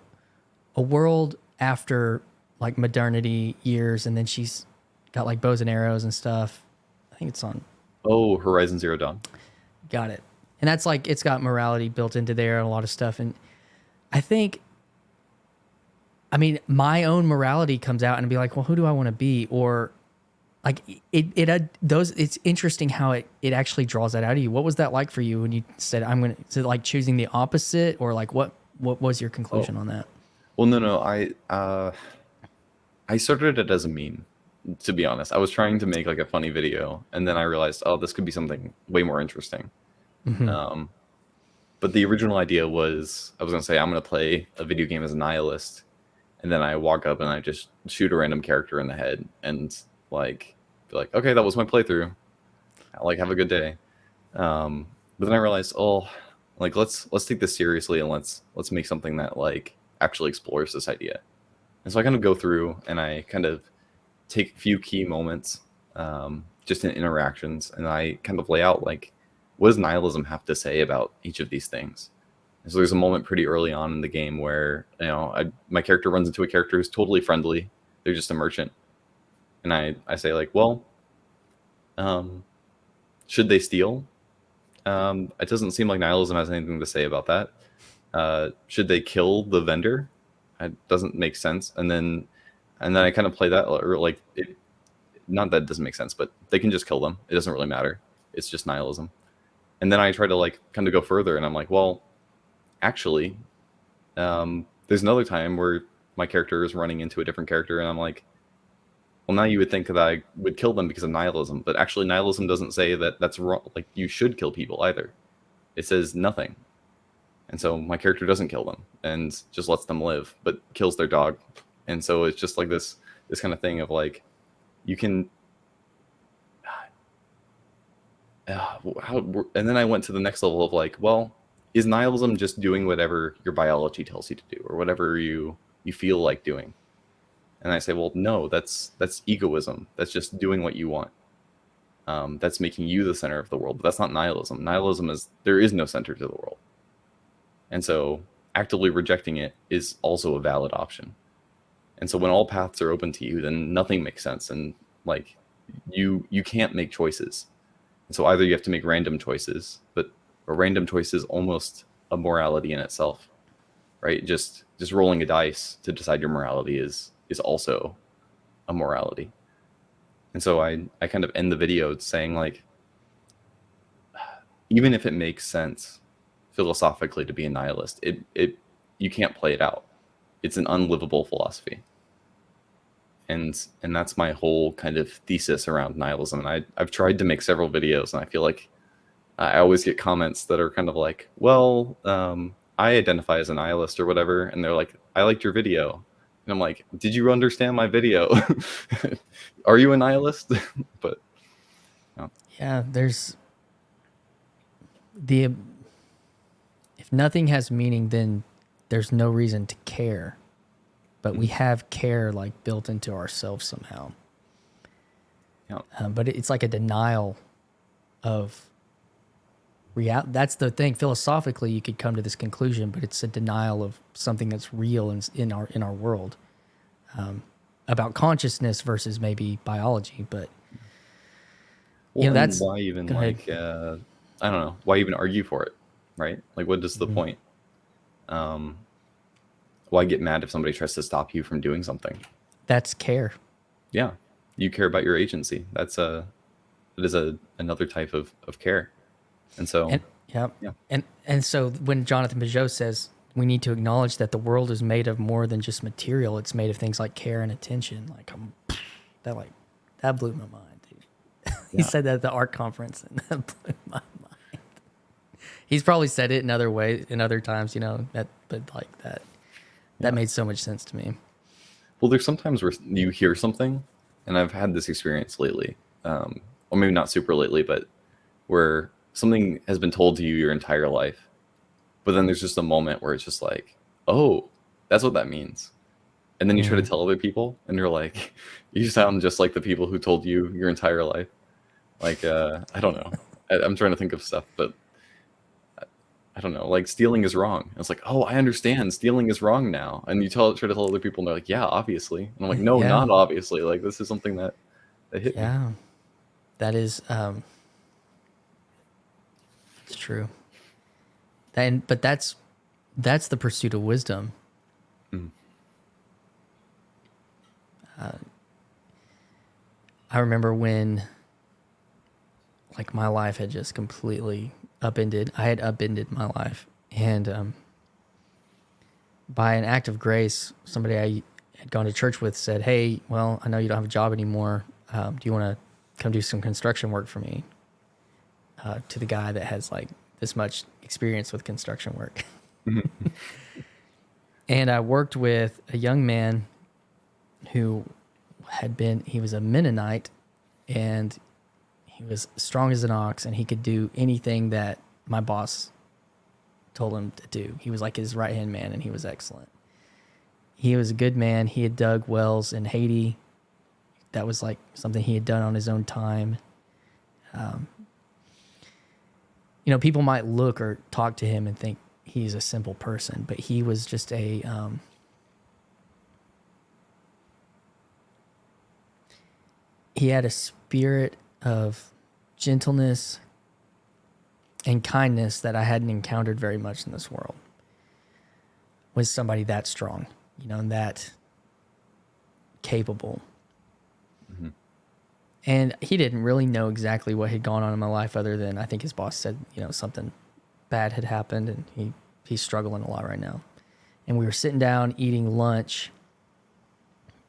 A: world after like modernity years, and then she's got like bows and arrows and stuff. I think it's on.
B: Oh, Horizon Zero Dawn.
A: Got it. And that's like, it's got morality built into there and a lot of stuff. And I think, I mean, my own morality comes out and be like, well, who do I want to be? Or like it's interesting how it actually draws that out of you. What was that like for you when you said, is it like choosing the opposite, or like what was your conclusion on that?
B: Well, no, I started it as a meme, to be honest. I was trying to make like a funny video, and then I realized, oh, this could be something way more interesting.
A: Mm-hmm.
B: But the original idea was, I was going to say, I'm going to play a video game as a nihilist, and then I walk up and I just shoot a random character in the head and like be like, okay, that was my playthrough. Like, have a good day. But then I realized, oh, like let's take this seriously, and let's make something that like actually explores this idea. And so I kind of go through and I kind of take a few key moments, just in interactions, and I kind of lay out like, what does nihilism have to say about each of these things? And so there's a moment pretty early on in the game where, my character runs into a character who's totally friendly. They're just a merchant. And I say like, well, should they steal? It doesn't seem like nihilism has anything to say about that. Should they kill the vendor? It doesn't make sense. And then I kind of play that, or like it, not that it doesn't make sense, but they can just kill them. It doesn't really matter. It's just nihilism. And then I try to like kind of go further, and I'm like, well, actually, there's another time where my character is running into a different character, and I'm like, well, now you would think that I would kill them because of nihilism, but actually nihilism doesn't say that that's wrong. Like, you should kill people either. It says nothing. And so my character doesn't kill them and just lets them live, but kills their dog. And so it's just like this kind of thing of like, you can, and then I went to the next level of like, well, is nihilism just doing whatever your biology tells you to do, or whatever you feel like doing? And I say, well, no, that's egoism. That's just doing what you want. That's making you the center of the world. But that's not nihilism. Nihilism is, there is no center to the world. And so actively rejecting it is also a valid option. And so when all paths are open to you, then nothing makes sense. And like, you can't make choices. And so either you have to make random choices, but a random choice is almost a morality in itself, right? Just rolling a dice to decide your morality is also a morality. And so I kind of end the video saying like, even if it makes sense philosophically to be a nihilist, you can't play it out. It's an unlivable philosophy. And that's my whole kind of thesis around nihilism. And I've tried to make several videos, and I feel like I always get comments that are kind of like, well, I identify as a nihilist or whatever. And they're like, I liked your video. And I'm like, did you understand my video? Are you a nihilist? But no.
A: Yeah, there's if nothing has meaning, then there's no reason to care. But we have care like built into ourselves somehow.
B: Yeah.
A: But it's like a denial of reality. That's the thing. Philosophically, you could come to this conclusion, but it's a denial of something that's real in our world, about consciousness versus maybe biology. But
B: Well, and
A: that's,
B: why even
A: go ahead.
B: like I don't know, why even argue for it, right? Like, what is the point? Why get mad if somebody tries to stop you from doing something?
A: That's care.
B: Yeah, you care about your agency. That is another type of care. And so,
A: And yeah,
B: yeah,
A: and so when Jonathan Pageau says we need to acknowledge that the world is made of more than just material, it's made of things like care and attention. Like that blew my mind, dude. He
B: yeah,
A: said that at the art conference, and that blew my mind. He's probably said it in other ways, in other times, but like that
B: yeah.
A: made so much sense to me.
B: Well, there's sometimes where you hear something, and I've had this experience lately, or maybe not super lately, but where something has been told to you your entire life, but then there's just a moment where it's just like, oh, that's what that means. And then you try to tell other people, and you're like, you sound just like the people who told you your entire life. Like, I don't know. I'm trying to think of stuff, but I don't know. Like, stealing is wrong. And it's like, oh, I understand. Stealing is wrong now. And try to tell other people, and they're like, yeah, obviously. And I'm like, no,
A: Yeah,
B: not obviously. Like, this is something that hit me.
A: yeah, that is it's true. But that's the pursuit of wisdom.
B: Mm.
A: I remember when, like, my life had just completely upended. I had upended my life, and by an act of grace, somebody I had gone to church with said, "Hey, well, I know you don't have a job anymore. Do you want to come do some construction work for me?" To the guy that has like this much experience with construction work. And I worked with a young man who he was a Mennonite, and he was strong as an ox, and he could do anything that my boss told him to do. He was like his right hand man, and he was excellent. He was a good man. He had dug wells in Haiti. That was like something he had done on his own time. People might look or talk to him and think he's a simple person, but he was just he had a spirit of gentleness and kindness that I hadn't encountered very much in this world. Was somebody that strong, and that capable.
B: Mm-hmm.
A: And he didn't really know exactly what had gone on in my life, other than I think his boss said, something bad had happened, and he's struggling a lot right now. And we were sitting down eating lunch,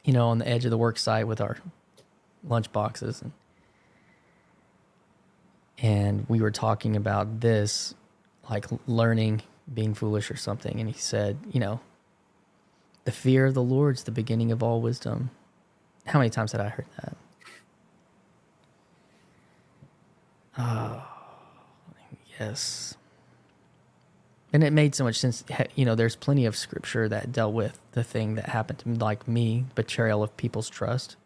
A: on the edge of the work site with our lunch boxes, and we were talking about this, like learning, being foolish or something. And he said, the fear of the Lord's the beginning of all wisdom. How many times had I heard that? Oh, yes. And it made so much sense. There's plenty of scripture that dealt with the thing that happened to me, like me, betrayal of people's trust,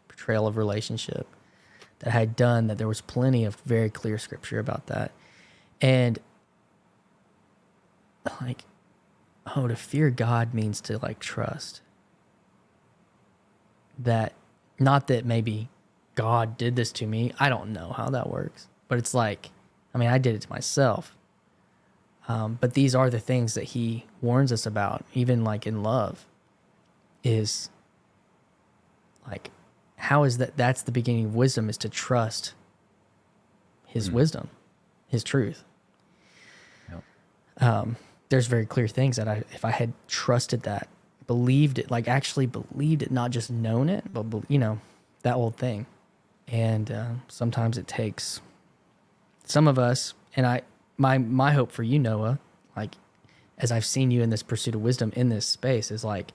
A: betrayal of relationship that I had done, that there was plenty of very clear scripture about that. And like, to fear God means to like trust that, not that maybe God did this to me. I don't know how that works, but it's like, I did it to myself. But these are the things that he warns us about, even like in love, is like, how is that? That's the beginning of wisdom, is to trust his wisdom, his truth.
B: Yep.
A: There's very clear things that if I had trusted that, believed it, like actually believed it, not just known it, but that old thing. And sometimes it takes some of us, and my hope for you, Noah, like as I've seen you in this pursuit of wisdom in this space, is like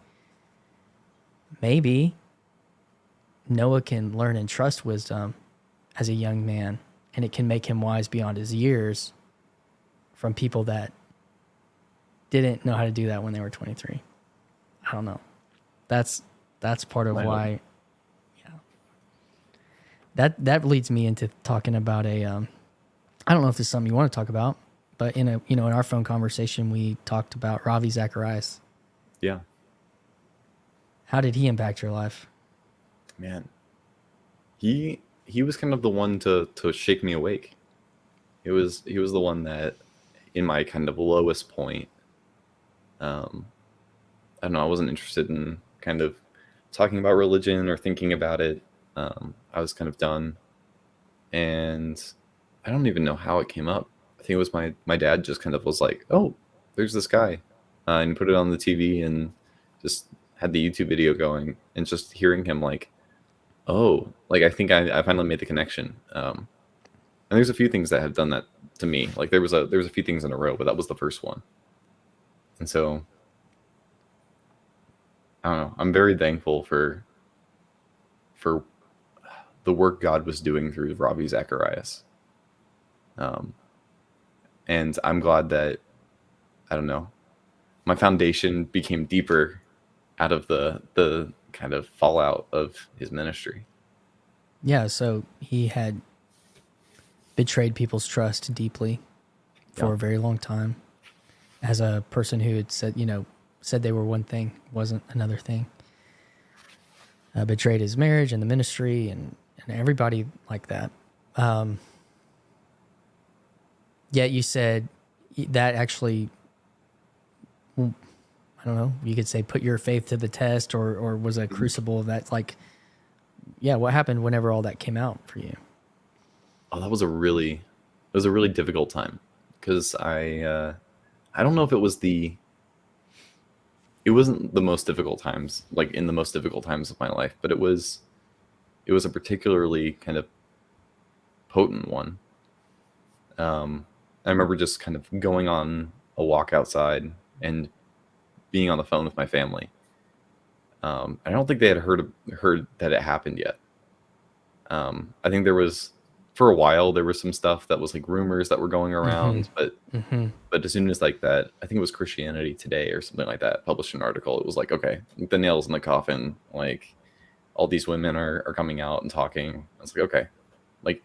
A: maybe Noah can learn and trust wisdom as a young man, and it can make him wise beyond his years from people that didn't know how to do that when they were 23. I don't know. That's part of why. Yeah. That leads me into talking about I don't know if this is something you want to talk about, but in our phone conversation, we talked about Ravi Zacharias.
B: Yeah,
A: How did he impact your life?
B: man, he was kind of the one to shake me awake. He was the one that, in my kind of lowest point, um, I don't know, I wasn't interested in kind of talking about religion or thinking about it. I was kind of done, and I don't even know how it came up. I think it was my dad just kind of was like, "Oh, there's this guy," and put it on the TV and just had the YouTube video going, and just hearing him like, "Oh, like I think I finally made the connection." And there's a few things that have done that to me. Like there was a few things in a row, but that was the first one. And so I don't know. I'm very thankful for the work God was doing through Ravi Zacharias. Um, and I'm glad that, I don't know, my foundation became deeper out of the kind of fallout of his ministry.
A: Yeah, so he had betrayed people's trust deeply for
B: Yeah.
A: a very long time. As a person who had said they were one thing, wasn't another thing. Betrayed his marriage and the ministry and everybody like that. Yet you said that actually, I don't know, you could say put your faith to the test or was a crucible of that. Like, yeah, what happened whenever all that came out for you?
B: Oh, it was a really difficult time because I don't know if it wasn't the most difficult times, like in the most difficult times of my life, but it was a particularly kind of potent one. I remember just kind of going on a walk outside and being on the phone with my family. I don't think they had heard that it happened yet. I think for a while there was some stuff that was like rumors that were going
A: Mm-hmm.
B: around, but
A: Mm-hmm.
B: as soon as like that, I think it was Christianity Today or something like that published an article. It was like, okay, the nails in the coffin. Like all these women are coming out and talking. I was like, okay, like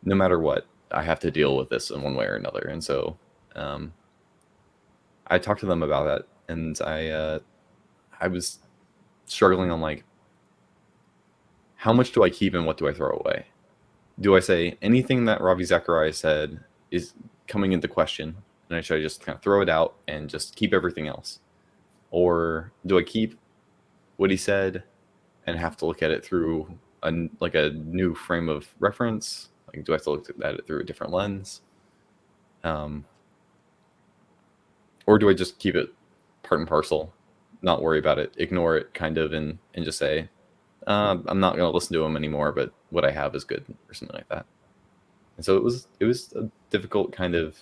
B: no matter what, I have to deal with this in one way or another. And so um, I talked to them about that, and I was struggling on like how much do I keep and what do I throw away? Do I say anything that Ravi Zacharias said is coming into question, and should I just kind of throw it out and just keep everything else, or do I keep what he said and have to look at it through a new frame of reference? Like, do I have to look at it through a different lens? Um, or do I just keep it part and parcel, not worry about it, ignore it, kind of, and just say, I'm not going to listen to him anymore, but what I have is good, or something like that. And so it was a difficult kind of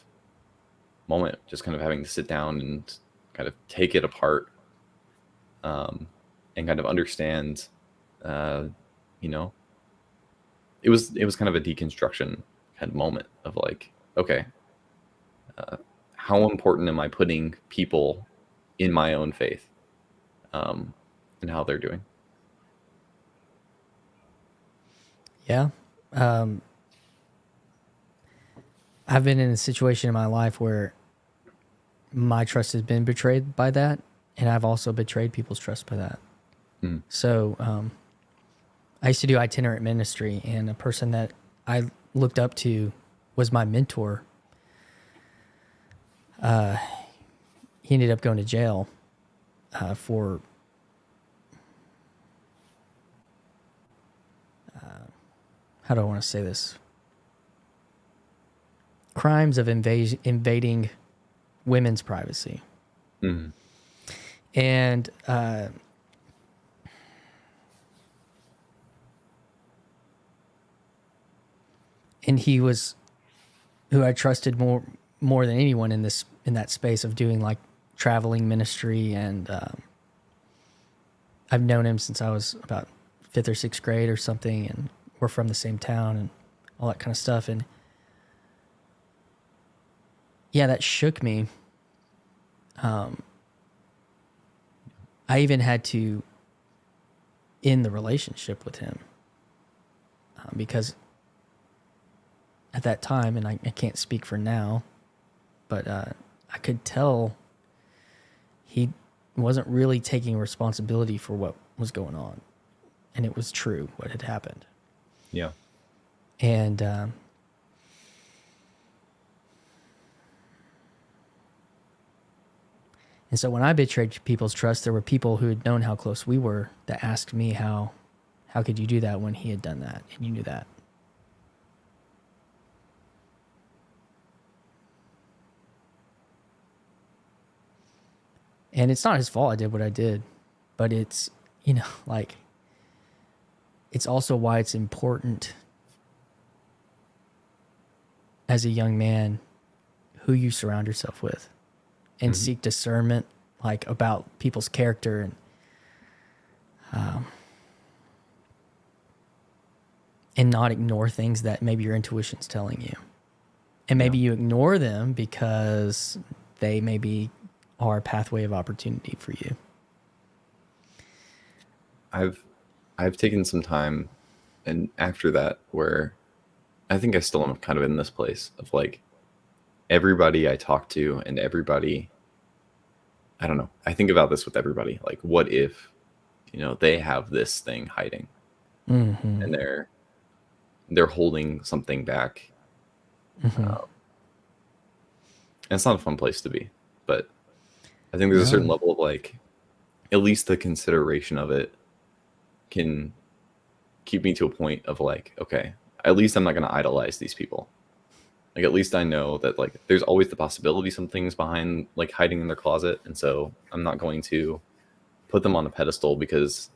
B: moment, just kind of having to sit down and kind of take it apart, um, and kind of understand, uh, you know, it was kind of a deconstruction kind of moment of like, okay, how important am I putting people in my own faith, um, and how they're doing?
A: Yeah. Um, I've been in a situation in my life where my trust has been betrayed by that, and I've also betrayed people's trust by that.
B: Mm.
A: So I used to do itinerant ministry, and a person that I looked up to was my mentor. He ended up going to jail for how do I want to say this? Crimes of invading women's privacy.
B: Mm.
A: And he was who I trusted more than anyone in that space of doing like traveling ministry, and I've known him since I was about fifth or sixth grade or something, and we're from the same town and all that kind of stuff. And yeah, that shook me. I even had to end the relationship with him because at that time, and I can't speak for now, but I could tell he wasn't really taking responsibility for what was going on. And it was true what had happened.
B: Yeah.
A: And so when I betrayed people's trust, there were people who had known how close we were that asked me how could you do that when he had done that and you knew that. And it's not his fault I did what I did, but it's, you know, like, it's also why it's important as a young man who you surround yourself with and seek discernment, like, about people's character and not ignore things that maybe your intuition's telling you. And maybe you ignore them because they maybe are a pathway of opportunity for you.
B: I've taken some time, and after that, where I think I still am kind of in this place of like, everybody I talk to and everybody, I don't know, I think about this with everybody, like, what if, you know, they have this thing hiding and they're holding something back. And it's not a fun place to be, but I think there's a certain level of like, at least the consideration of it can keep me to a point of like, okay, at least I'm not going to idolize these people. Like, at least I know that like there's always the possibility some things behind, like, hiding in their closet, and so I'm not going to put them on a pedestal, because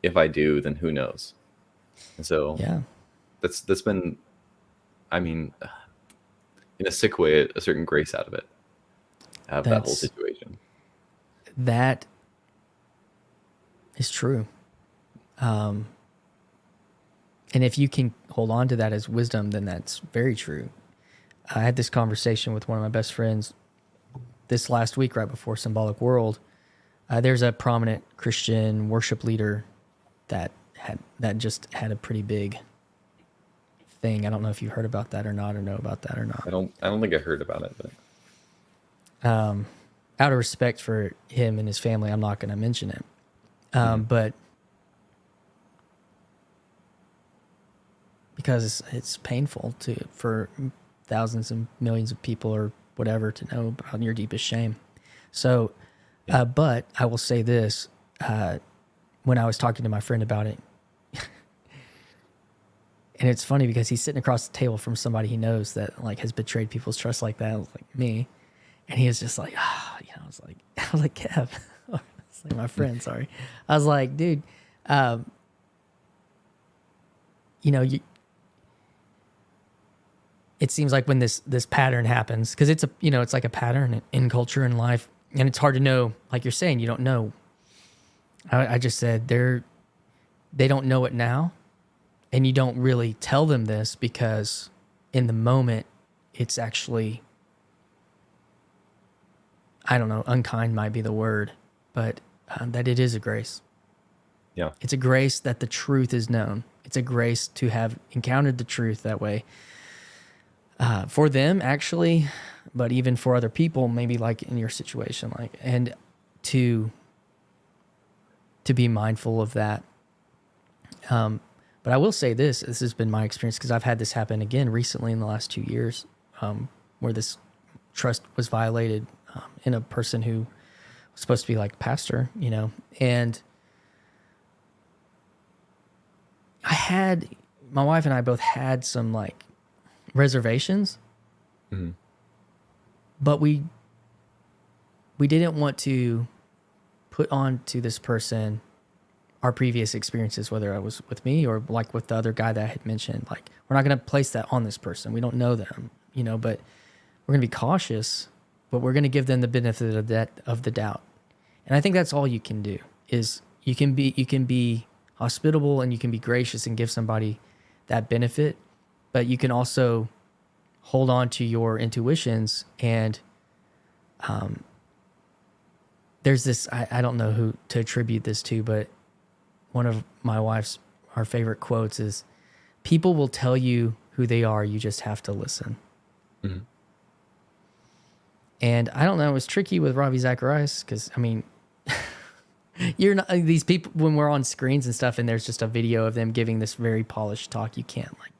B: if I do, then who knows. And so that's been, I mean, in a sick way, a certain grace out of it, out of that whole situation.
A: That is true. And if you can hold on to that as wisdom, then that's very true. I had this conversation with one of my best friends this last week, right before Symbolic World. There's a prominent Christian worship leader that just had a pretty big thing. I don't know if you heard about that or not, or know about that or not.
B: I don't think I heard about it, but
A: out of respect for him and his family, I'm not going to mention it. But because it's painful for thousands and millions of people or whatever to know about your deepest shame. So, but I will say this, when I was talking to my friend about it, and it's funny because he's sitting across the table from somebody he knows that like has betrayed people's trust like that, like me. And he was just like, you know, I was like, Kev, it's like my friend, sorry. I was like, dude, you know, it seems like when this pattern happens, because it's it's like a pattern in culture and life, and it's hard to know, like you're saying, you don't know. I just said they don't know it now, and you don't really tell them this because in the moment it's actually, I don't know, unkind might be the word, but that it is a grace.
B: yeah,
A: It's a grace that the truth is known. It's a grace to have encountered the truth that way. For them, actually, but even for other people, maybe like in your situation, like, and to be mindful of that. But I will say this has been my experience, because I've had this happen again recently in the last 2 years, where this trust was violated in a person who was supposed to be like a pastor, you know, and my wife and I both had some like reservations, but we didn't want to put on to this person our previous experiences, whether it was with me or like with the other guy that I had mentioned. Like, we're not going to place that on this person. We don't know them, you know, but we're going to be cautious, but we're going to give them the benefit of the doubt. And I think that's all you can do, is you can be hospitable and you can be gracious and give somebody that benefit, but you can also hold on to your intuitions. And there's this, I don't know who to attribute this to, but one of my wife's, our favorite quotes is, people will tell you who they are. You just have to listen.
B: Mhm.
A: And I don't know, it was tricky with Ravi Zacharias because, I mean, you're not these people when we're on screens and stuff, and there's just a video of them giving this very polished talk. You can't like,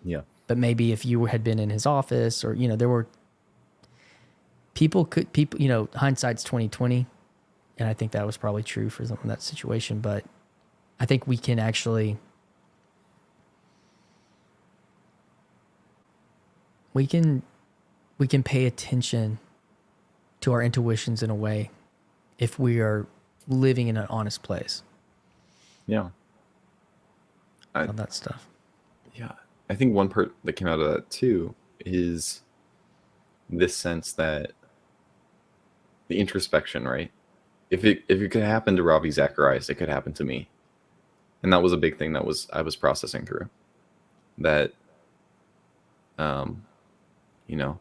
B: Yeah.
A: but maybe if you had been in his office, or there were people, hindsight's 2020, and I think that was probably true for some of that situation. But I think we can actually we can pay attention to our intuitions in a way if we are living in an honest place
B: Yeah.
A: on that stuff.
B: Yeah. I think one part that came out of that too is this sense that the introspection, right? If it could happen to Ravi Zacharias, it could happen to me. And that was a big thing that I was processing through. That you know,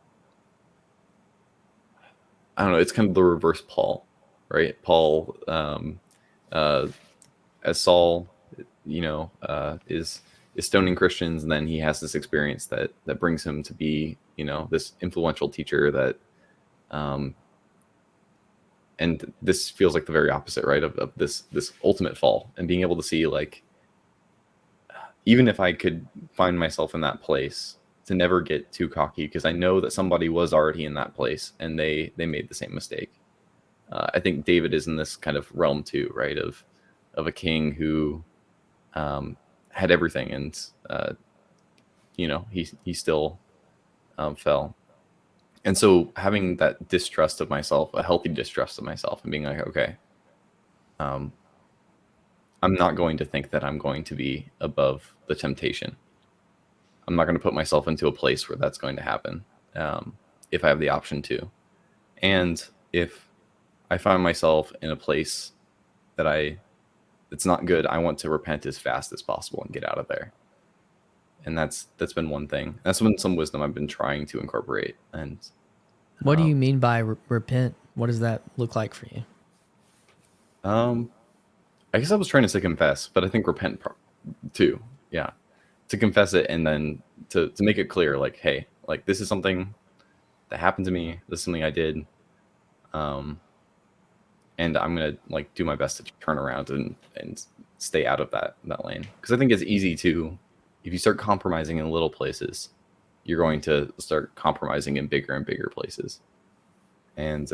B: I don't know, it's kind of the reverse Paul, right? Paul as Saul, is stoning Christians, and then he has this experience that brings him to be, this influential teacher that and this feels like the very opposite, right? Of this ultimate fall, and being able to see, like, even if I could find myself in that place, to never get too cocky, because I know that somebody was already in that place and they made the same mistake. I think David is in this kind of realm too, right? Of a king who had everything, and he still fell. And so having that distrust of myself, a healthy distrust of myself, and being like, okay, I'm not going to think that I'm going to be above the temptation. I'm not going to put myself into a place where that's going to happen, if I have the option to. And if I find myself in a place that's not good, I want to repent as fast as possible and get out of there. And that's been one thing. That's been some wisdom I've been trying to incorporate. And
A: What do you mean by repent? What does that look like for you?
B: I guess I was trying to say confess, but I think repent too. Yeah. To confess it, and then to make it clear, like, hey, like, this is something that happened to me. This is something I did. And I'm going to, like, do my best to turn around and stay out of that lane. Because I think it's easy to, if you start compromising in little places, you're going to start compromising in bigger and bigger places. And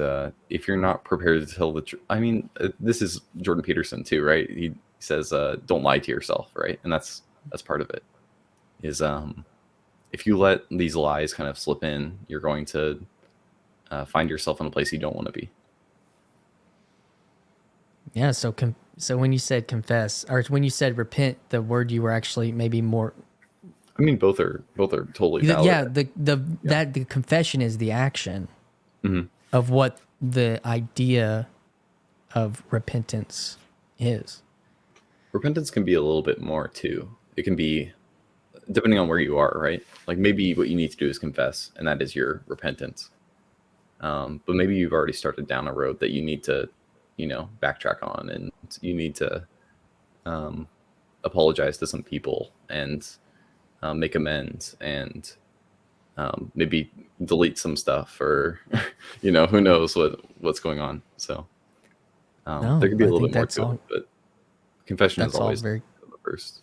B: if you're not prepared to tell the truth, I mean, this is Jordan Peterson too, right? He says, don't lie to yourself, right? And that's part of it. Is if you let these lies kind of slip in, you're going to find yourself in a place you don't want to be.
A: Yeah. So when you said confess, or when you said repent, the word you were actually maybe more.
B: I mean, both are totally valid.
A: Yeah. The confession is the action of what the idea of repentance is.
B: Repentance can be a little bit more too. It can be, depending on where you are, right? Like, maybe what you need to do is confess, and that is your repentance. But maybe you've already started down a road that you need to, backtrack on, and you need to apologize to some people and make amends, and maybe delete some stuff, or who knows what's going on. So there could be a little bit more to it, but confession is always the first.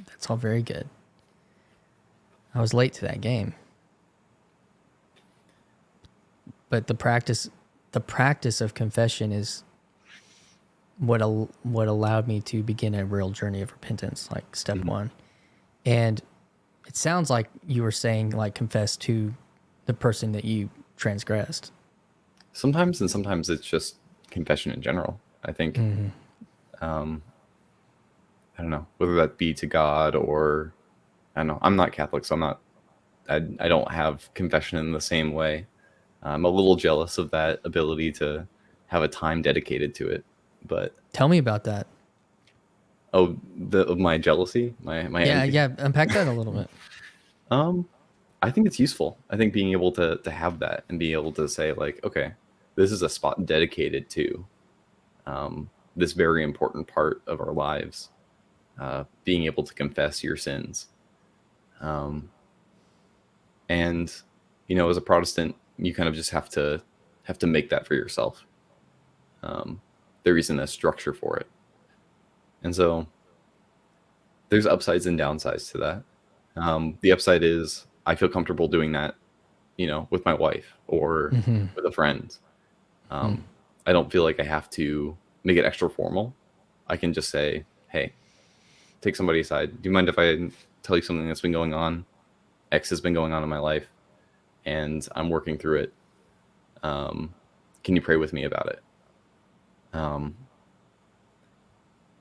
A: That's all very good. I was late to that game, but the practice of confession is what allowed me to begin a real journey of repentance, like step one. And it sounds like you were saying, like, confess to the person that you transgressed.
B: Sometimes, and sometimes it's just confession in general. I think, I don't know, whether that be to God, or, I don't know. I'm not Catholic, so I don't have confession in the same way. I'm a little jealous of that ability to have a time dedicated to it. But
A: tell me about that.
B: Oh, of my jealousy, my envy.
A: Yeah. Unpack that a little bit.
B: I think it's useful. I think being able to have that, and being able to say, like, okay, this is a spot dedicated to this very important part of our lives. Being able to confess your sins, And, as a Protestant, you kind of just have to make that for yourself. There isn't a structure for it. And so there's upsides and downsides to that. The upside is I feel comfortable doing that, with my wife or with a friend. I don't feel like I have to make it extra formal. I can just say, hey, take somebody aside. Do you mind if I tell you something that's been going on? X has been going on in my life, and I'm working through it. Can you pray with me about it?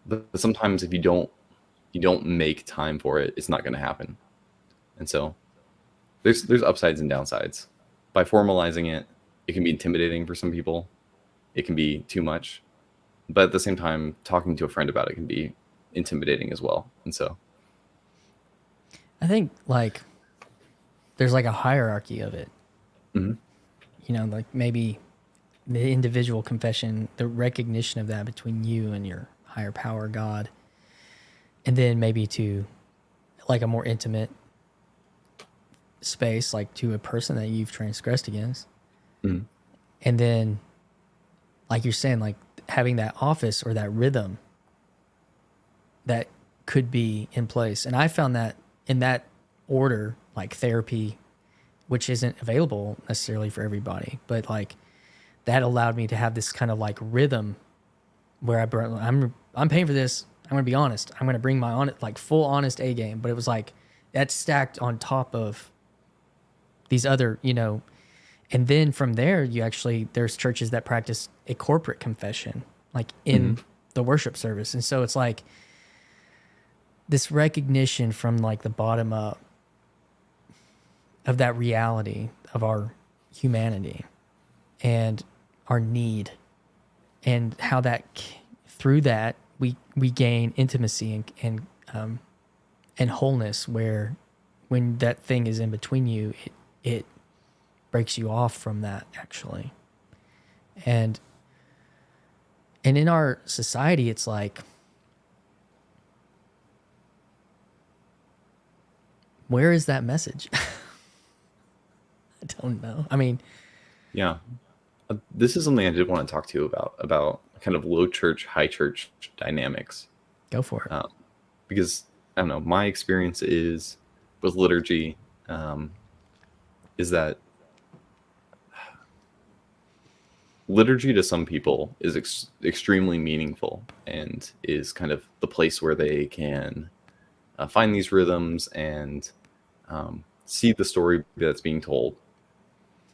B: But sometimes if you don't make time for it, it's not going to happen. And so there's upsides and downsides. By formalizing it, it can be intimidating for some people. It can be too much. But at the same time, talking to a friend about it can be intimidating as well. And so
A: I think like there's like a hierarchy of it.
B: Mm-hmm.
A: Like maybe the individual confession, the recognition of that between you and your higher power, God, and then maybe to like a more intimate space, like to a person that you've transgressed against.
B: Mm-hmm.
A: And then, like you're saying, like having that office or that rhythm that could be in place. And I found that in that order, like therapy, which isn't available necessarily for everybody, but like that allowed me to have this kind of like rhythm where I'm paying for this. I'm going to be honest. I'm going to bring my like full honest A game. But it was like that's stacked on top of these other, and then from there, there's churches that practice a corporate confession, like in the worship service. And so it's like this recognition from like the bottom up of that reality of our humanity and our need, and how that through that we gain intimacy and wholeness, where when that thing is in between you, it breaks you off from that actually. And in our society, it's like, where is that message? I don't know. I mean,
B: Yeah. This is something I did want to talk to you about kind of low church, high church dynamics.
A: go for it.
B: Because I don't know, my experience is with liturgy, is that liturgy to some people is extremely meaningful and is kind of the place where they can find these rhythms and see the story that's being told.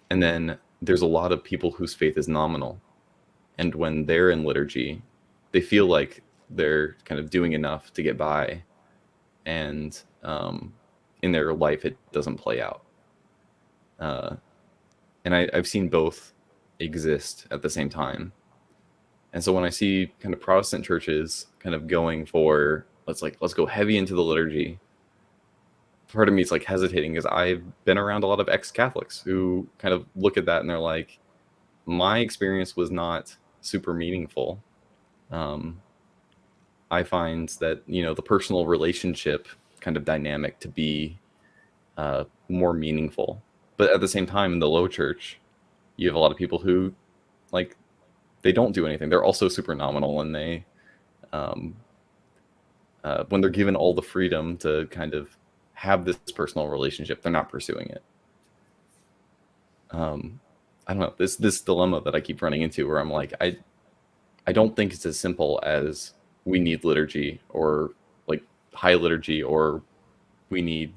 B: And then there's a lot of people whose faith is nominal. And when they're in liturgy, they feel like they're kind of doing enough to get by. And in their life, it doesn't play out. And I've seen both exist at the same time. And so when I see kind of Protestant churches kind of going for, let's go heavy into the liturgy, part of me is like hesitating because I've been around a lot of ex-Catholics who kind of look at that and they're like, my experience was not super meaningful. I find that, the personal relationship kind of dynamic to be more meaningful. But at the same time, in the low church, you have a lot of people who, like, they don't do anything. They're also super nominal, and they, when they're given all the freedom to kind of have this personal relationship, they're not pursuing it. I don't know, this dilemma that I keep running into where I'm like, I don't think it's as simple as we need liturgy or like high liturgy or we need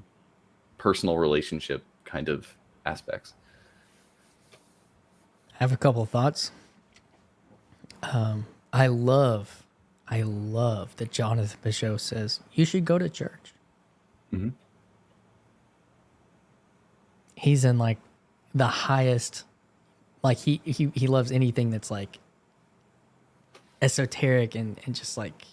B: personal relationship kind of aspects.
A: I have a couple of thoughts. I love that Jonathan Pageau says you should go to church.
B: Mm-hmm.
A: He's in like the highest, like he loves anything that's like esoteric and just like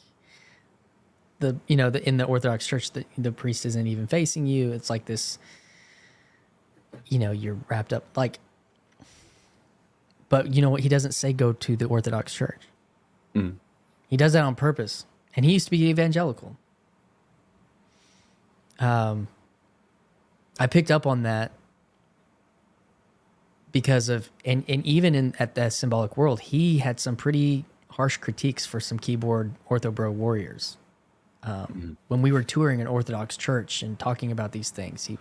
A: in the Orthodox Church, the priest isn't even facing you. It's like this, you're wrapped up like, but you know what? He doesn't say go to the Orthodox Church.
B: Mm.
A: He does that on purpose. And he used to be evangelical. I picked up on that because of, and even at the symbolic world, he had some pretty harsh critiques for some keyboard orthobro warriors. When we were touring an Orthodox church and talking about these things, he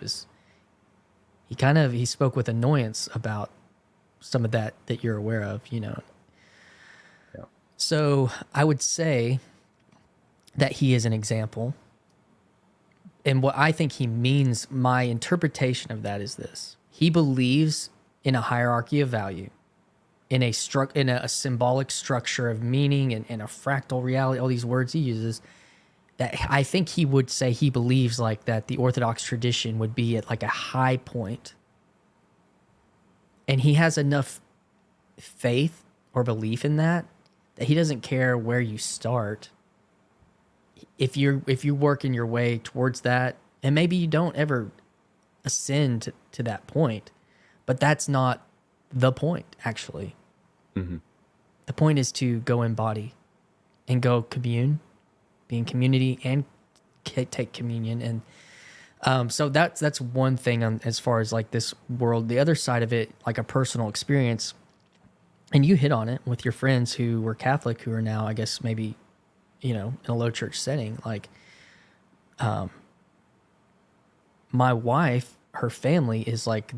A: spoke with annoyance about some of that you're aware of, you know.
B: Yeah.
A: So I would say that he is an example. And what I think he means, my interpretation of that is this. He believes in a hierarchy of value, in a symbolic structure of meaning and a fractal reality, all these words he uses, that I think he would say he believes like that the Orthodox tradition would be at like a high point. And he has enough faith or belief in that he doesn't care where you start. If you work in your way towards that, and maybe you don't ever ascend to that point, but that's not the point, actually.
B: Mm-hmm.
A: The point is to go embody and go commune, be in community and take communion. And so that's one thing as far as like this world. The other side of it, like a personal experience, and you hit on it with your friends who were Catholic, who are now, I guess, maybe, you know, in a low church setting. Like, my wife, her family is like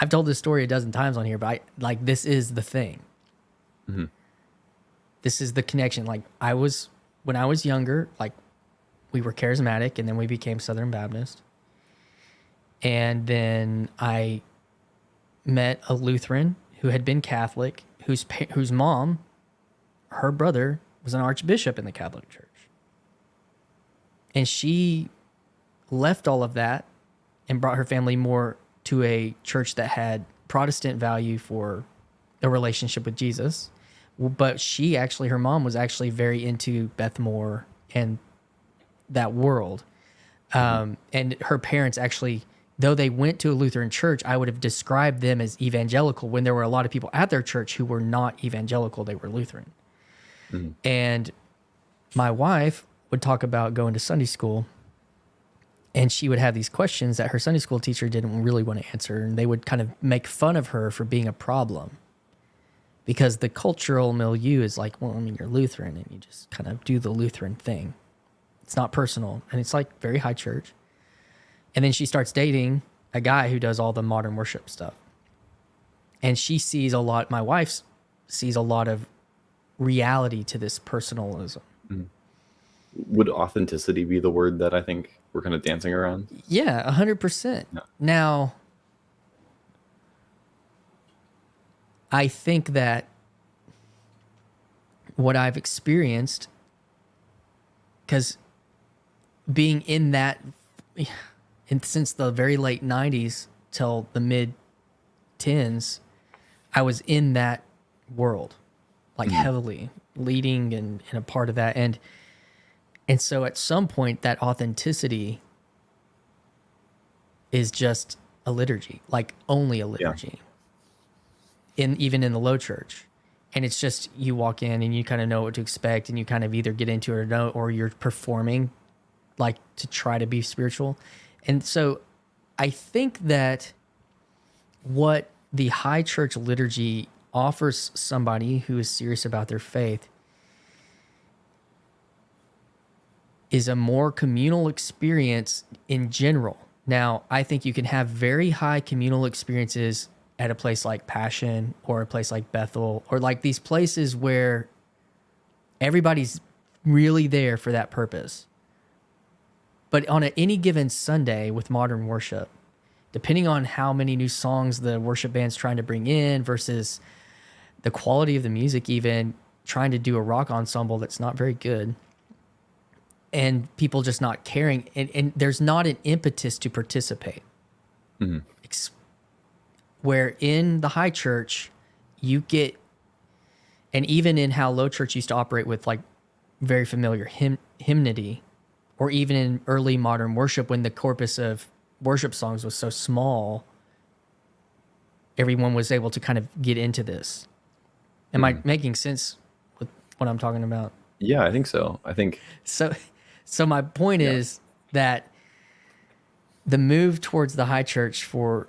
A: I've told this story a dozen times on here, but this is the thing.
B: Mm-hmm.
A: This is the connection. Like when I was younger, like we were charismatic and then we became Southern Baptist. And then I met a Lutheran who had been Catholic, whose mom, her brother was an archbishop in the Catholic Church. And she left all of that and brought her family more to a church that had Protestant value for a relationship with Jesus. But her mom was actually very into Beth Moore and that world. And her parents actually, though they went to a Lutheran church, I would have described them as evangelical when there were a lot of people at their church who were not evangelical, they were Lutheran. Mm-hmm. And my wife would talk about going to Sunday school, and she would have these questions that her Sunday school teacher didn't really want to answer. And they would kind of make fun of her for being a problem because the cultural milieu is like, well, I mean, you're Lutheran and you just kind of do the Lutheran thing. It's not personal. And it's like very high church. And then she starts dating a guy who does all the modern worship stuff. And my wife sees a lot of reality to this personalism.
B: Mm-hmm. Would authenticity be the word that I think we're kind of dancing around?
A: Yeah, 100%.
B: Yeah.
A: Now, I think that what I've experienced, because being in that, and since the very late 90s till the mid 10s, I was in that world, like heavily leading and a part of that. And so at some point that authenticity is just a liturgy, like only a liturgy. Yeah. Even in the low church. And it's just, you walk in and you kind of know what to expect and you kind of either get into it or don't, or you're performing like to try to be spiritual. And so I think that what the high church liturgy offers somebody who is serious about their faith is a more communal experience in general. Now, I think you can have very high communal experiences at a place like Passion or a place like Bethel, or like these places where everybody's really there for that purpose. But on any given Sunday with modern worship, depending on how many new songs the worship band's trying to bring in versus the quality of the music, even trying to do a rock ensemble that's not very good, and people just not caring, and there's not an impetus to participate. Mm-hmm. Where in the high church, you get, and even in how low church used to operate with like very familiar hymnody, or even in early modern worship when the corpus of worship songs was so small, everyone was able to kind of get into this. Am I making sense with what I'm talking about?
B: Yeah, I think so. I think
A: so. My point is that the move towards the high church for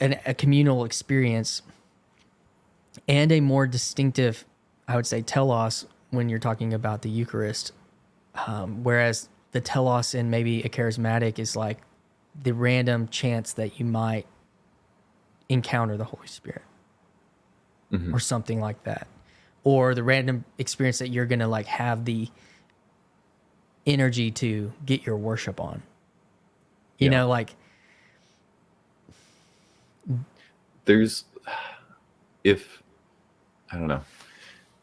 A: a communal experience and a more distinctive, I would say, telos when you're talking about the Eucharist, whereas the telos in maybe a charismatic is like the random chance that you might encounter the Holy Spirit or something like that, or the random experience that you're gonna like have the energy to get your worship on. You know, like
B: there's, if I don't know,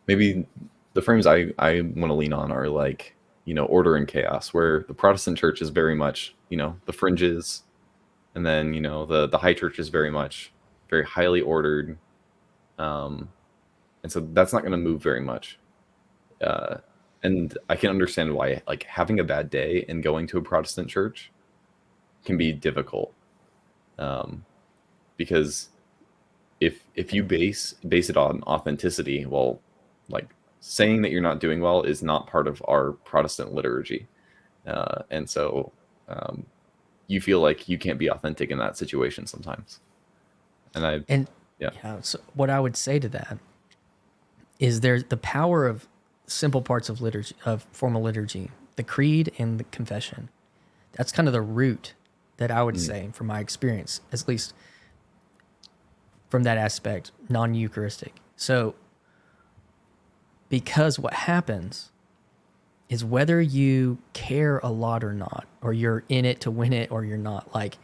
B: maybe the frames I want to lean on are like, you know, order and chaos, where the Protestant church is very much, you know, the fringes, and then, you know, the high church is very much very highly ordered, and so that's not going to move very much. And I can understand why, like, having a bad day and going to a Protestant church can be difficult, because if you base it on authenticity, well, like, saying that you're not doing well is not part of our Protestant liturgy, and so you feel like you can't be authentic in that situation sometimes. And
A: so what I would say to that is there's the power of simple parts of liturgy, of formal liturgy, the creed and the confession. That's kind of the root that I would say from my experience, at least from that aspect, non-Eucharistic. So because what happens is whether you care a lot or not, or you're in it to win it or you're not, like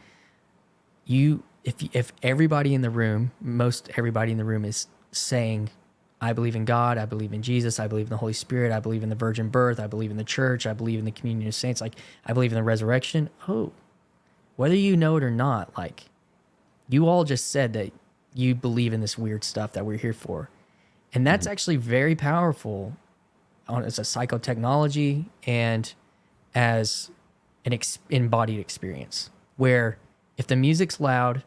A: if everybody in the room, most everybody in the room is saying, I believe in God, I believe in Jesus, I believe in the Holy Spirit, I believe in the virgin birth, I believe in the church, I believe in the communion of saints, like I believe in the resurrection. Oh, whether you know it or not, like you all just said that you believe in this weird stuff that we're here for. And that's actually very powerful as a psychotechnology and as an embodied experience, where if the music's loud,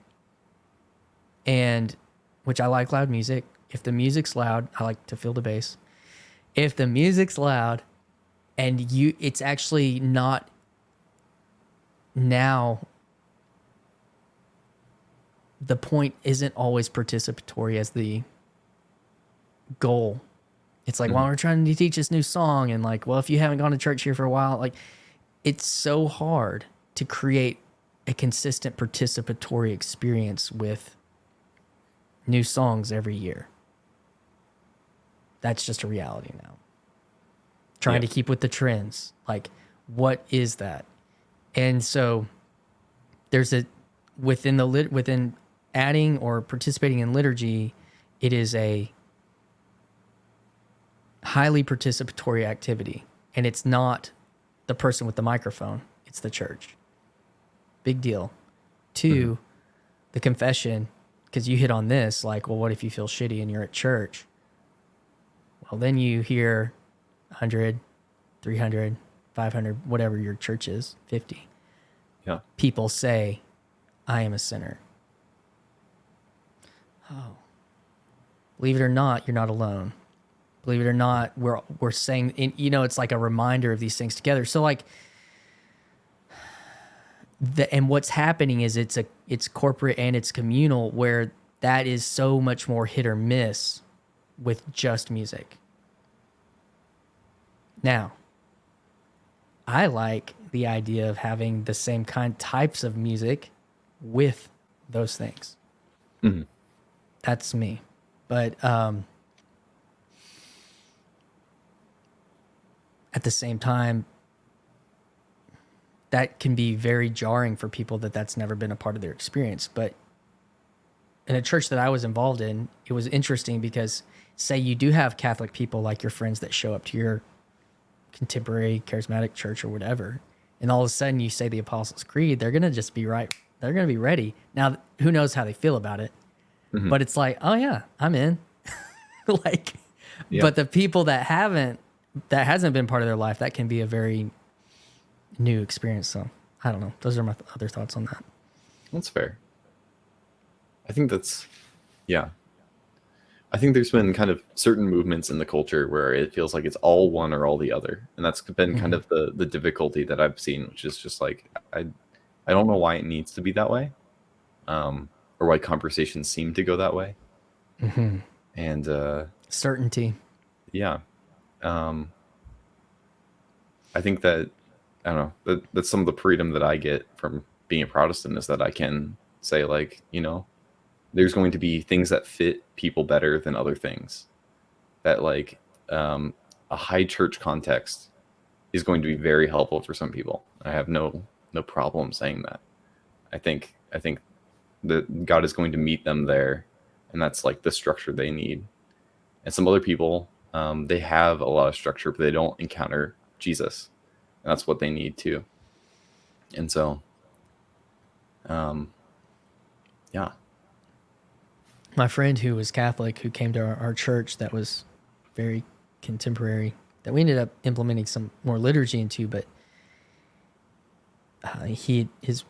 A: and which I like loud music, if the music's loud, I like to feel the bass. If the music's loud and it's actually not now, the point isn't always participatory as the goal. It's like, well, we're trying to teach this new song, and like, well, if you haven't gone to church here for a while, like, it's so hard to create a consistent participatory experience with new songs every year. That's just a reality now. Trying to keep with the trends. Like, what is that? And so there's within adding or participating in liturgy, it is a highly participatory activity, and it's not the person with the microphone, it's the church. Big deal. Two, the confession, because you hit on this, like, well, what if you feel shitty and you're at church? Well, then you hear 100, 300, 500, whatever your church is, 50.
B: Yeah.
A: People say, I am a sinner. Oh. Believe it or not, you're not alone. Believe it or not, we're saying, it's like a reminder of these things together. So like, and what's happening is it's corporate and it's communal, where that is so much more hit or miss with just music. Now, I like the idea of having the same types of music with those things.
B: Mm-hmm.
A: That's me. But at the same time, that can be very jarring for people that's never been a part of their experience. But in a church that I was involved in, it was interesting because, say you do have Catholic people like your friends that show up to your contemporary charismatic church or whatever, and all of a sudden you say the Apostles' Creed, they're going to just be right. They're going to be ready. Now, who knows how they feel about it, but it's like, oh yeah, I'm in. Like, but the people that hasn't been part of their life, that can be a very new experience. So I don't know. Those are my other thoughts on that.
B: That's fair. I think I think there's been kind of certain movements in the culture where it feels like it's all one or all the other. And that's been kind of the difficulty that I've seen, which is just like, I don't know why it needs to be that way, or why conversations seem to go that way. And
A: Certainty.
B: yeah, um, I think that I don't know that's some of the freedom that I get from being a Protestant is that I can say, like, there's going to be things that fit people better than other things. That, like, a high church context is going to be very helpful for some people. I have no problem saying that. I think that God is going to meet them there, and that's like the structure they need. And some other people, they have a lot of structure, but they don't encounter Jesus, and that's what they need too. And so, yeah.
A: My friend who was Catholic, who came to our church, that was very contemporary, that we ended up implementing some more liturgy into, but his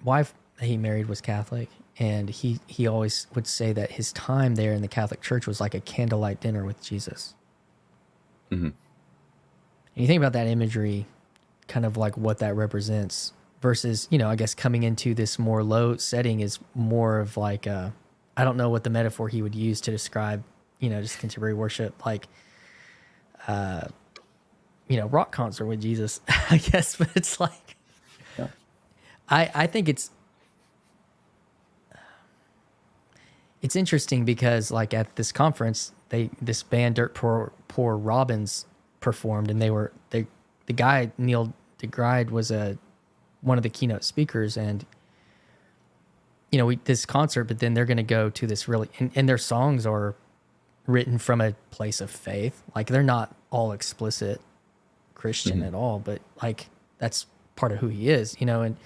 A: wife that he married was Catholic, and he always would say that his time there in the Catholic Church was like a candlelight dinner with Jesus.
B: Mm-hmm.
A: And you think about that imagery, kind of like what that represents, versus, I guess coming into this more low setting is more of like I don't know what the metaphor he would use to describe, just contemporary worship, like, rock concert with Jesus, I guess. But it's like,
B: Yeah.
A: I think it's interesting because, like, at this conference, this band Dirt Poor Robins performed, and the guy Neil deGrasse was one of the keynote speakers, and this concert, but then they're going to go to this really, and their songs are written from a place of faith. Like, they're not all explicit Christian at all, but like that's part of who he is, and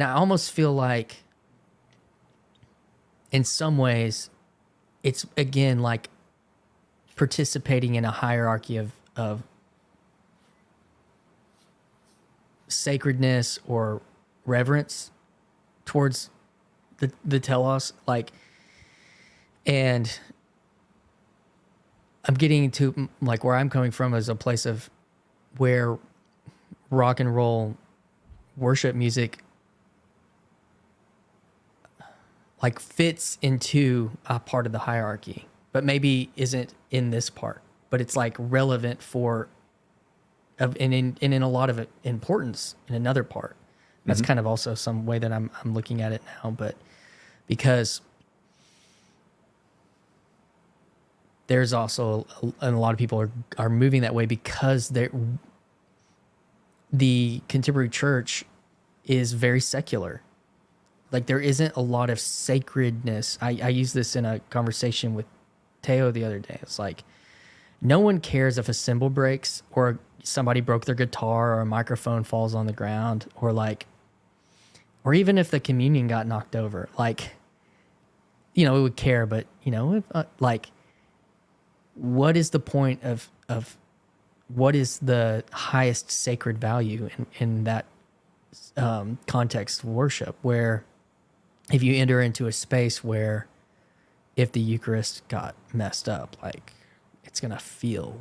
A: I almost feel like in some ways it's again like participating in a hierarchy of sacredness or reverence towards the telos, like, and I'm getting to, like, where I'm coming from is a place of where rock and roll worship music like fits into a part of the hierarchy, but maybe isn't in this part, but it's like relevant for and in a lot of importance in another part. That's kind of also some way that I'm looking at it now, but because there's also and a lot of people are moving that way because the contemporary church is very secular. Like, there isn't a lot of sacredness. I used this in a conversation with Teo the other day. It's like, no one cares if a cymbal breaks or somebody broke their guitar or a microphone falls on the ground, or even if the communion got knocked over. Like, it would care, but like, what is the point of what is the highest sacred value in that context of worship, where if you enter into a space where if the Eucharist got messed up, like, it's going to feel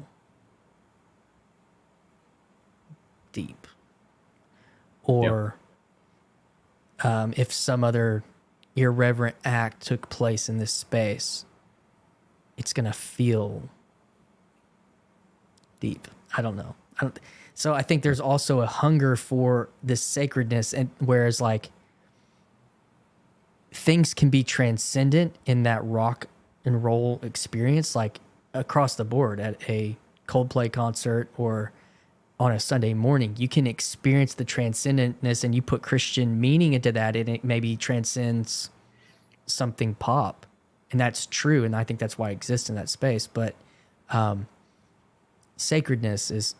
A: deep, or if some other irreverent act took place in this space, it's going to feel deep. I don't know. So I think there's also a hunger for this sacredness, and whereas like things can be transcendent in that rock and roll experience, like across the board at a Coldplay concert or on a Sunday morning, you can experience the transcendentness, and you put Christian meaning into that, and it maybe transcends something pop, and that's true, and I think that's why it exists in that space. But sacredness is,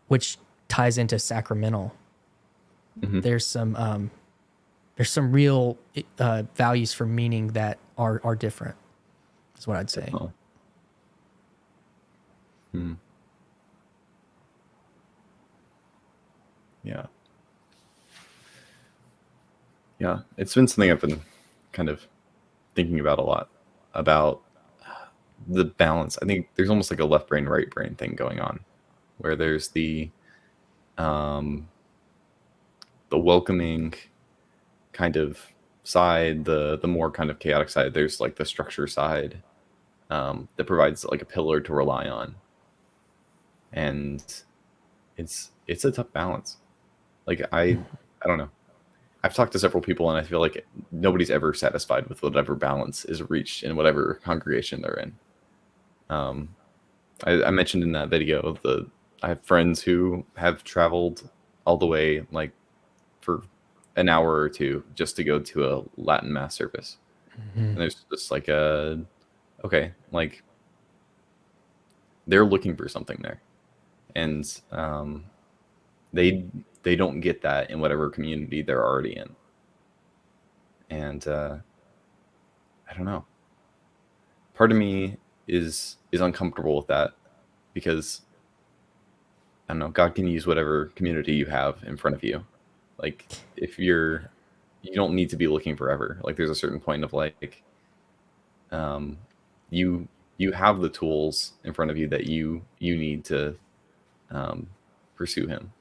A: which ties into sacramental. There's some real values for meaning that are different. That's what I'd say.
B: Oh. Yeah. Yeah. It's been something I've been kind of thinking about a lot, about the balance. I think there's almost like a left brain, right brain thing going on, where there's the welcoming kind of side, the more kind of chaotic side. There's like the structure side that provides like a pillar to rely on, and it's a tough balance. Like I don't know. I've talked to several people, and I feel like nobody's ever satisfied with whatever balance is reached in whatever congregation they're in. Um, I mentioned in that video I have friends who have traveled all the way like for an hour or two just to go to a Latin mass service, and there's just like okay, like they're looking for something there, and they don't get that in whatever community they're already in, and I don't know. Part of me is uncomfortable with that because I don't know. God can use whatever community you have in front of you. Like if you don't need to be looking forever. Like there's a certain point of like, um, you have the tools in front of you that you need to um, pursue Him,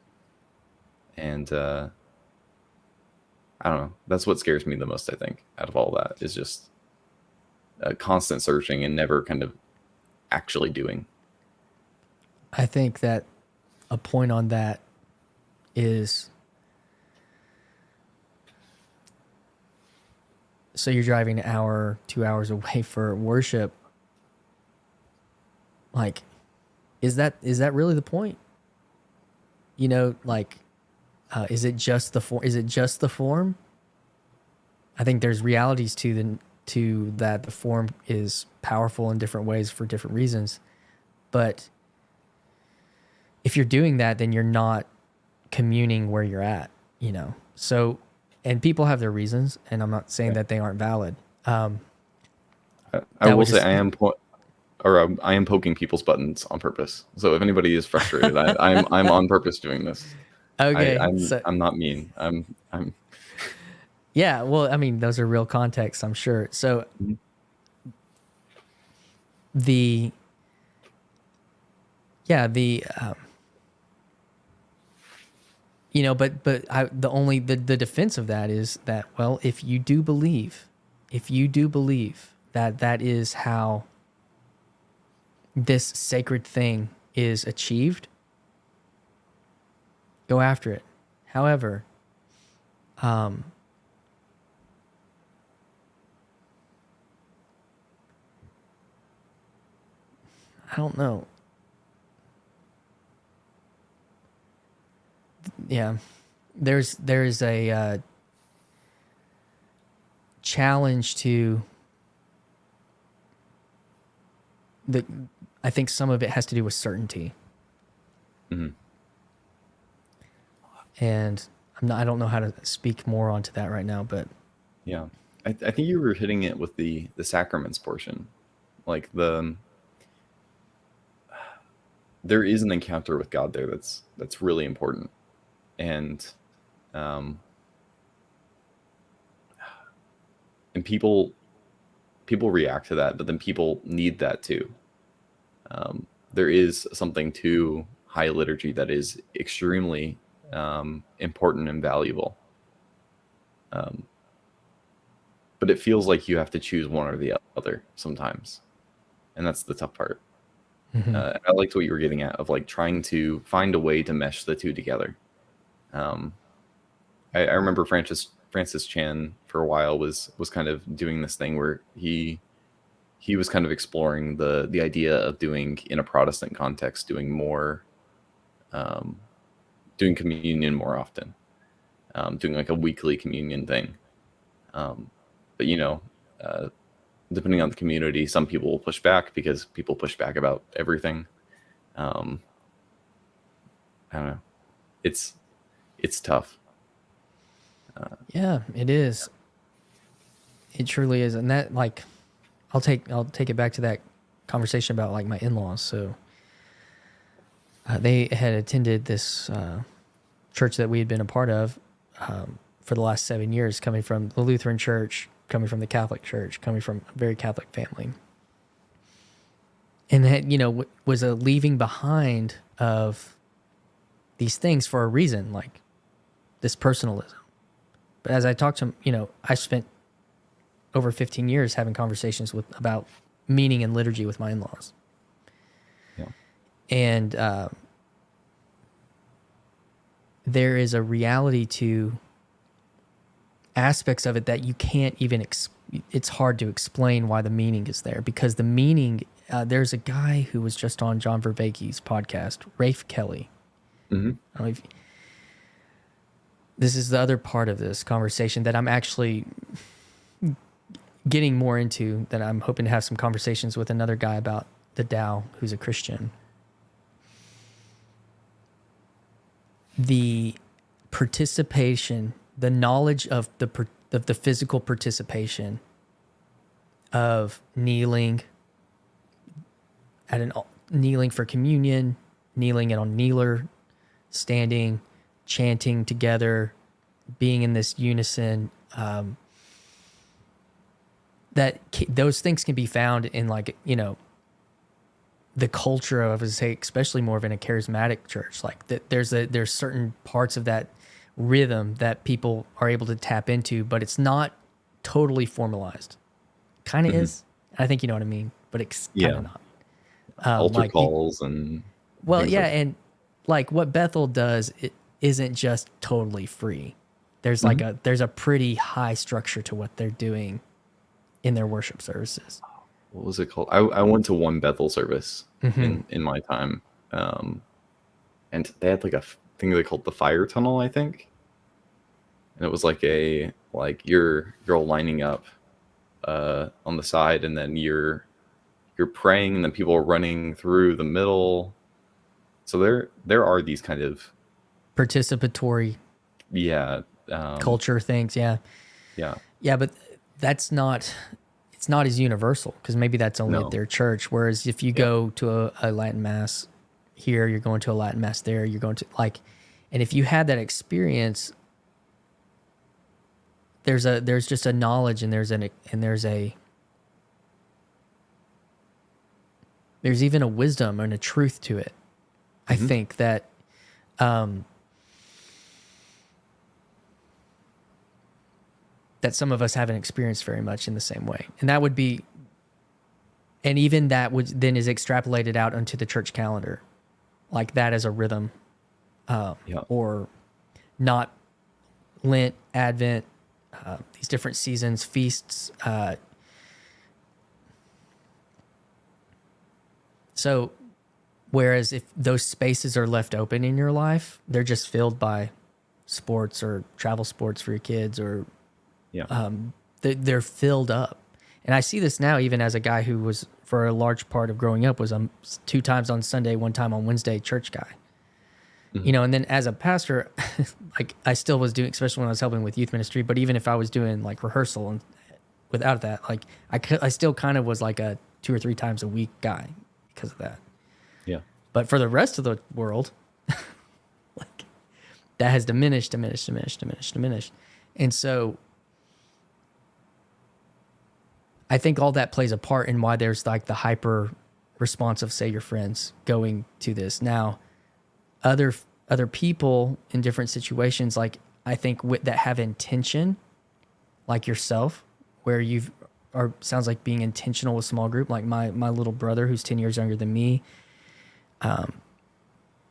B: and I don't know. That's what scares me the most. I think out of all that is just constant searching and never kind of actually doing.
A: I think that a point on that is, so you're driving an hour, 2 hours away for worship. Like, is that really the point? You know, like, is it just the form? Is it just the form? I think there's realities to that. The form is powerful in different ways for different reasons, but if you're doing that, then you're not communing where you're at. You know, so, and people have their reasons, and I'm not saying that they aren't valid.
B: I
A: That
B: will
A: would
B: say
A: just,
B: I am poking people's buttons on purpose. So if anybody is frustrated, I'm on purpose doing this.
A: okay. So
B: I'm not mean. I'm
A: yeah, well, I mean, those are real contexts, I'm sure. So the yeah, the you know, but the defense of that is that, well, if you do believe that that is how this sacred thing is achieved, go after it. However, I don't know. Yeah, there's a challenge to the. I think some of it has to do with certainty,
B: mhm.
A: and I don't know how to speak more onto that right now, but
B: Yeah. I think you were hitting it with the sacraments portion. Like there is an encounter with God there that's really important. And um and people react to that, but then people need that too. There is something to high liturgy that is extremely important and valuable. Um, but it feels like you have to choose one or the other sometimes, and that's the tough part. I liked what you were getting at of like trying to find a way to mesh the two together. Um, I remember Francis Chan for a while was kind of doing this thing where he was kind of exploring the idea of doing in a Protestant context, doing more, um, doing communion more often, doing like a weekly communion thing. Um, but you know, uh, depending on the community, some people will push back because people push back about everything. Um, I don't know. It's tough.
A: yeah, it is. It truly is, and that, like, I'll take it back to that conversation about like my in-laws. So they had attended this church that we had been a part of for the last 7 years, coming from the Lutheran church, coming from the Catholic church, coming from a very Catholic family, and that, you know, was a leaving behind of these things for a reason. Like, this personalism. But as I talked to him, you know, I spent over 15 years having conversations about meaning and liturgy with my in-laws.
B: Yeah.
A: And there is a reality to aspects of it that you can't even it's hard to explain why the meaning is there, because the meaning, there's a guy who was just on John Vervaeke's podcast, Rafe Kelly.
B: Mm-hmm.
A: I don't know if this is the other part of this conversation that I'm actually getting more into, that I'm hoping to have some conversations with another guy about the Tao who's a Christian. The participation, the knowledge of the physical participation of kneeling kneeling for communion, kneeling on kneeler, standing, chanting together, being in this unison, those things can be found in, like, you know, the culture of, as I say, especially more of in a charismatic church. Like there's certain parts of that rhythm that people are able to tap into, but it's not totally formalized. Kind of is. I think you know what I mean, but it's kind of not.
B: Altar
A: like
B: calls and
A: well, yeah, and like what Bethel does, it isn't just totally free. There's like there's a pretty high structure to what they're doing in their worship services.
B: What was it called? I went to one Bethel service in my time, and they had like a thing they called the fire tunnel, I think, and it was like you're all lining up on the side, and then you're praying, and then people are running through the middle. So there are these kind of
A: Participatory culture things, yeah, but it's not as universal, because maybe that's only at their church. Whereas if you go to a Latin Mass here, you're going to a Latin Mass there, you're going to, like, and if you had that experience, there's just a knowledge, and there's even a wisdom and a truth to it. I think that that some of us haven't experienced very much in the same way. And that would be, and even that would then is extrapolated out onto the church calendar, like that as a rhythm, or not Lent, Advent, these different seasons, feasts. So whereas if those spaces are left open in your life, they're just filled by sports or travel sports for your kids, or they're filled up. And I see this now, even as a guy who was, for a large part of growing up, was 2 times on Sunday, 1 time on Wednesday church guy. You know, and then as a pastor, like I still was doing, especially when I was helping with youth ministry, but even if I was doing like rehearsal and without that, like I still kind of was like a 2 or 3 times a week guy because of that.
B: Yeah.
A: But for the rest of the world, like that has diminished. And so I think all that plays a part in why there's like the hyper response of, say, your friends going to this. Now, other people in different situations, like I think that have intention, like yourself, where sounds like being intentional with small group. Like my little brother, who's 10 years younger than me,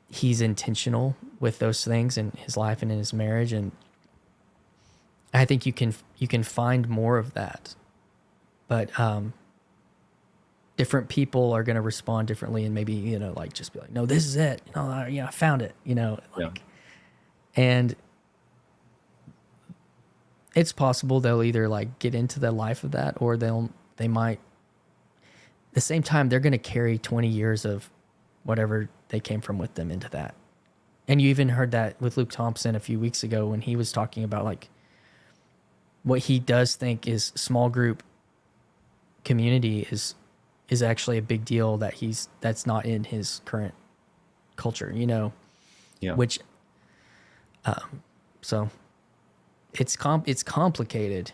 A: he's intentional with those things in his life and in his marriage, and I think you can find more of that. But different people are going to respond differently, and maybe, you know, like just be like, no, this is it. You know, I found it, you know, like, and it's possible they'll either like get into the life of that, or they might, at the same time, they're going to carry 20 years of whatever they came from with them into that. And you even heard that with Luke Thompson a few weeks ago, when he was talking about like what he does think is small group community is actually a big deal, that's not in his current culture, you know. Which so it's complicated,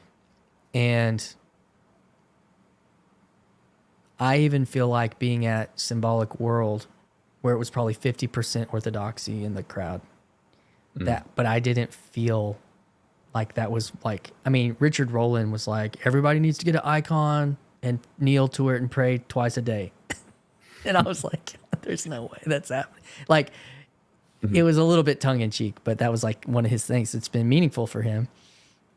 A: and I even feel like being at Symbolic World, where it was probably 50% Orthodoxy in the crowd, that, but I didn't feel like that was like, I mean, Richard Rowland was like, everybody needs to get an icon and kneel to it and pray twice a day. And I was like, there's no way that's happening. Like, it was a little bit tongue in cheek, but that was like one of his things. It's been meaningful for him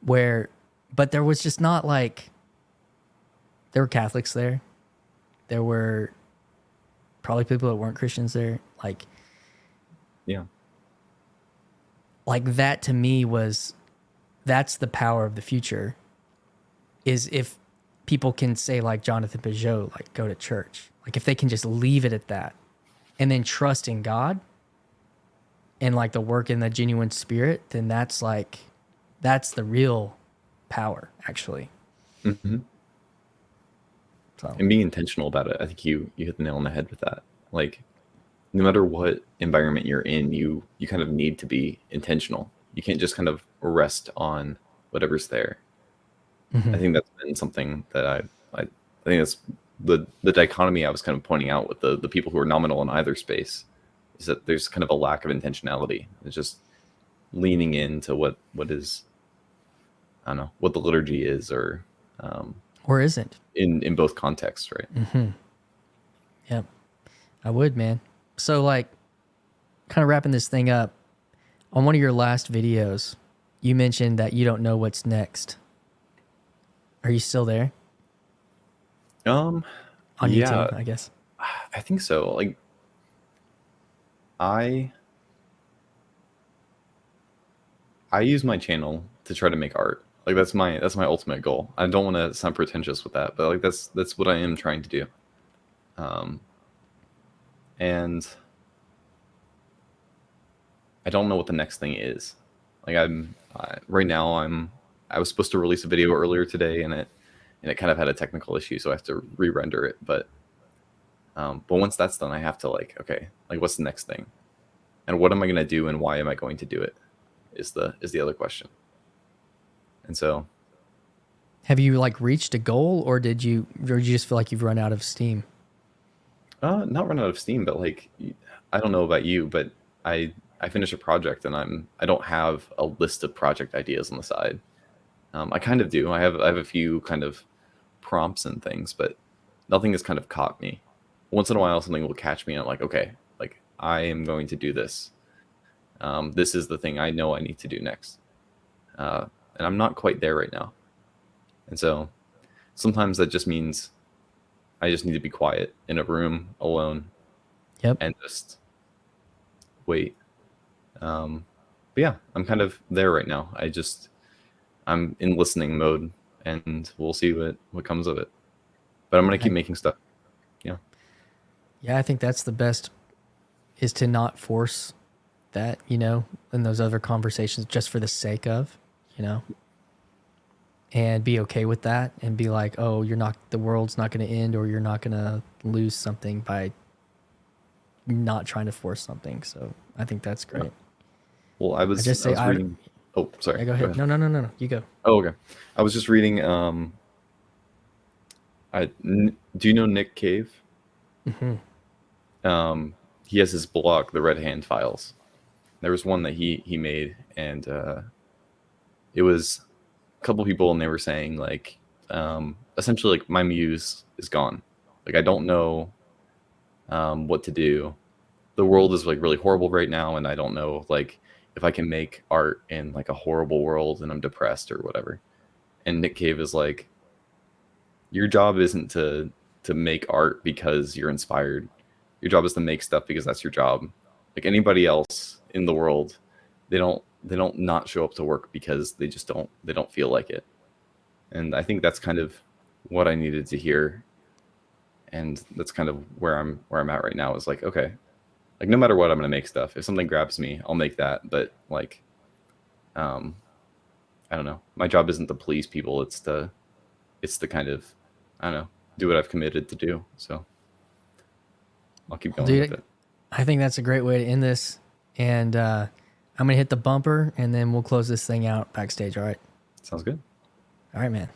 A: but there was just not like, there were Catholics there. There were probably people that weren't Christians there. Like,
B: Yeah.
A: like that to me that's the power of the future, is if people can say like Jonathan Pageau, like go to church, like if they can just leave it at that and then trust in God and like the work in the genuine spirit, then that's the real power actually.
B: Mm-hmm.
A: So.
B: And being intentional about it, I think you hit the nail on the head with that. Like, no matter what environment you're in, you kind of need to be intentional. You can't just kind of rest on whatever's there. I think that's been something that I think that's the dichotomy I was kind of pointing out with the people who are nominal in either space, is that there's kind of a lack of intentionality. It's just leaning into what is, I don't know, what the liturgy is, or
A: isn't
B: in both contexts, right?
A: Yep. I would, man. So like, kind of wrapping this thing up, on one of your last videos, you mentioned that you don't know what's next. Are you still there? On
B: Yeah,
A: YouTube, I guess.
B: I think so. Like, I use my channel to try to make art. Like, that's my ultimate goal. I don't want to sound pretentious with that, but like that's what I am trying to do. And I don't know what the next thing is. Like, right now I was supposed to release a video earlier today, and it kind of had a technical issue, so I have to re-render it. But once that's done, I have to like, okay, like what's the next thing, and what am I going to do, and why am I going to do it? Is the other question. And so,
A: have you like reached a goal, or did you just feel like you've run out of steam?
B: not run out of steam, but like, I don't know about you, but I finish a project and I don't have a list of project ideas on the side. I kind of do. I have a few kind of prompts and things, but nothing has kind of caught me. Once in a while, something will catch me, and I'm like, okay, like I am going to do this. This is the thing I know I need to do next. And I'm not quite there right now. And so sometimes that just means I just need to be quiet in a room alone.
A: Yep.
B: And just wait. But yeah, I'm kind of there right now. I'm in listening mode, and we'll see what comes of it. But I'm going to keep making stuff. Yeah.
A: Yeah, I think that's the best, is to not force that, in those other conversations just for the sake of, and be okay with that, and be like, oh, the world's not going to end, or you're not going to lose something by not trying to force something. So I think that's great.
B: Yeah. Well, I was reading. Oh, sorry.
A: Yeah, go ahead. No. You go.
B: Oh, okay. I was just reading. Do you know Nick Cave?
A: Mm-hmm.
B: He has his blog, the Red Hand Files. There was one that he made, and it was a couple people, and they were saying like, essentially, like, my muse is gone. Like, I don't know what to do. The world is like really horrible right now, and I don't know like if I can make art in like a horrible world, and I'm depressed or whatever. And Nick Cave is like, your job isn't to make art because you're inspired. Your job is to make stuff because that's your job. Like anybody else in the world, they don't not show up to work because they don't feel like it. And I think that's kind of what I needed to hear. And that's kind of where I'm at right now, is like, okay, like no matter what, I'm going to make stuff. If something grabs me, I'll make that. But like, I don't know. My job isn't to please people. It's to kind of, I don't know, do what I've committed to do. So I'll keep going with it.
A: I think that's a great way to end this. And I'm going to hit the bumper, and then we'll close this thing out backstage. All right.
B: Sounds good.
A: All right, man.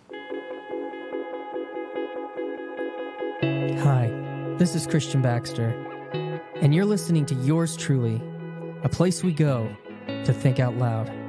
A: Hi, this is Christian Baxter, and you're listening to Yours Truly, a place we go to think out loud.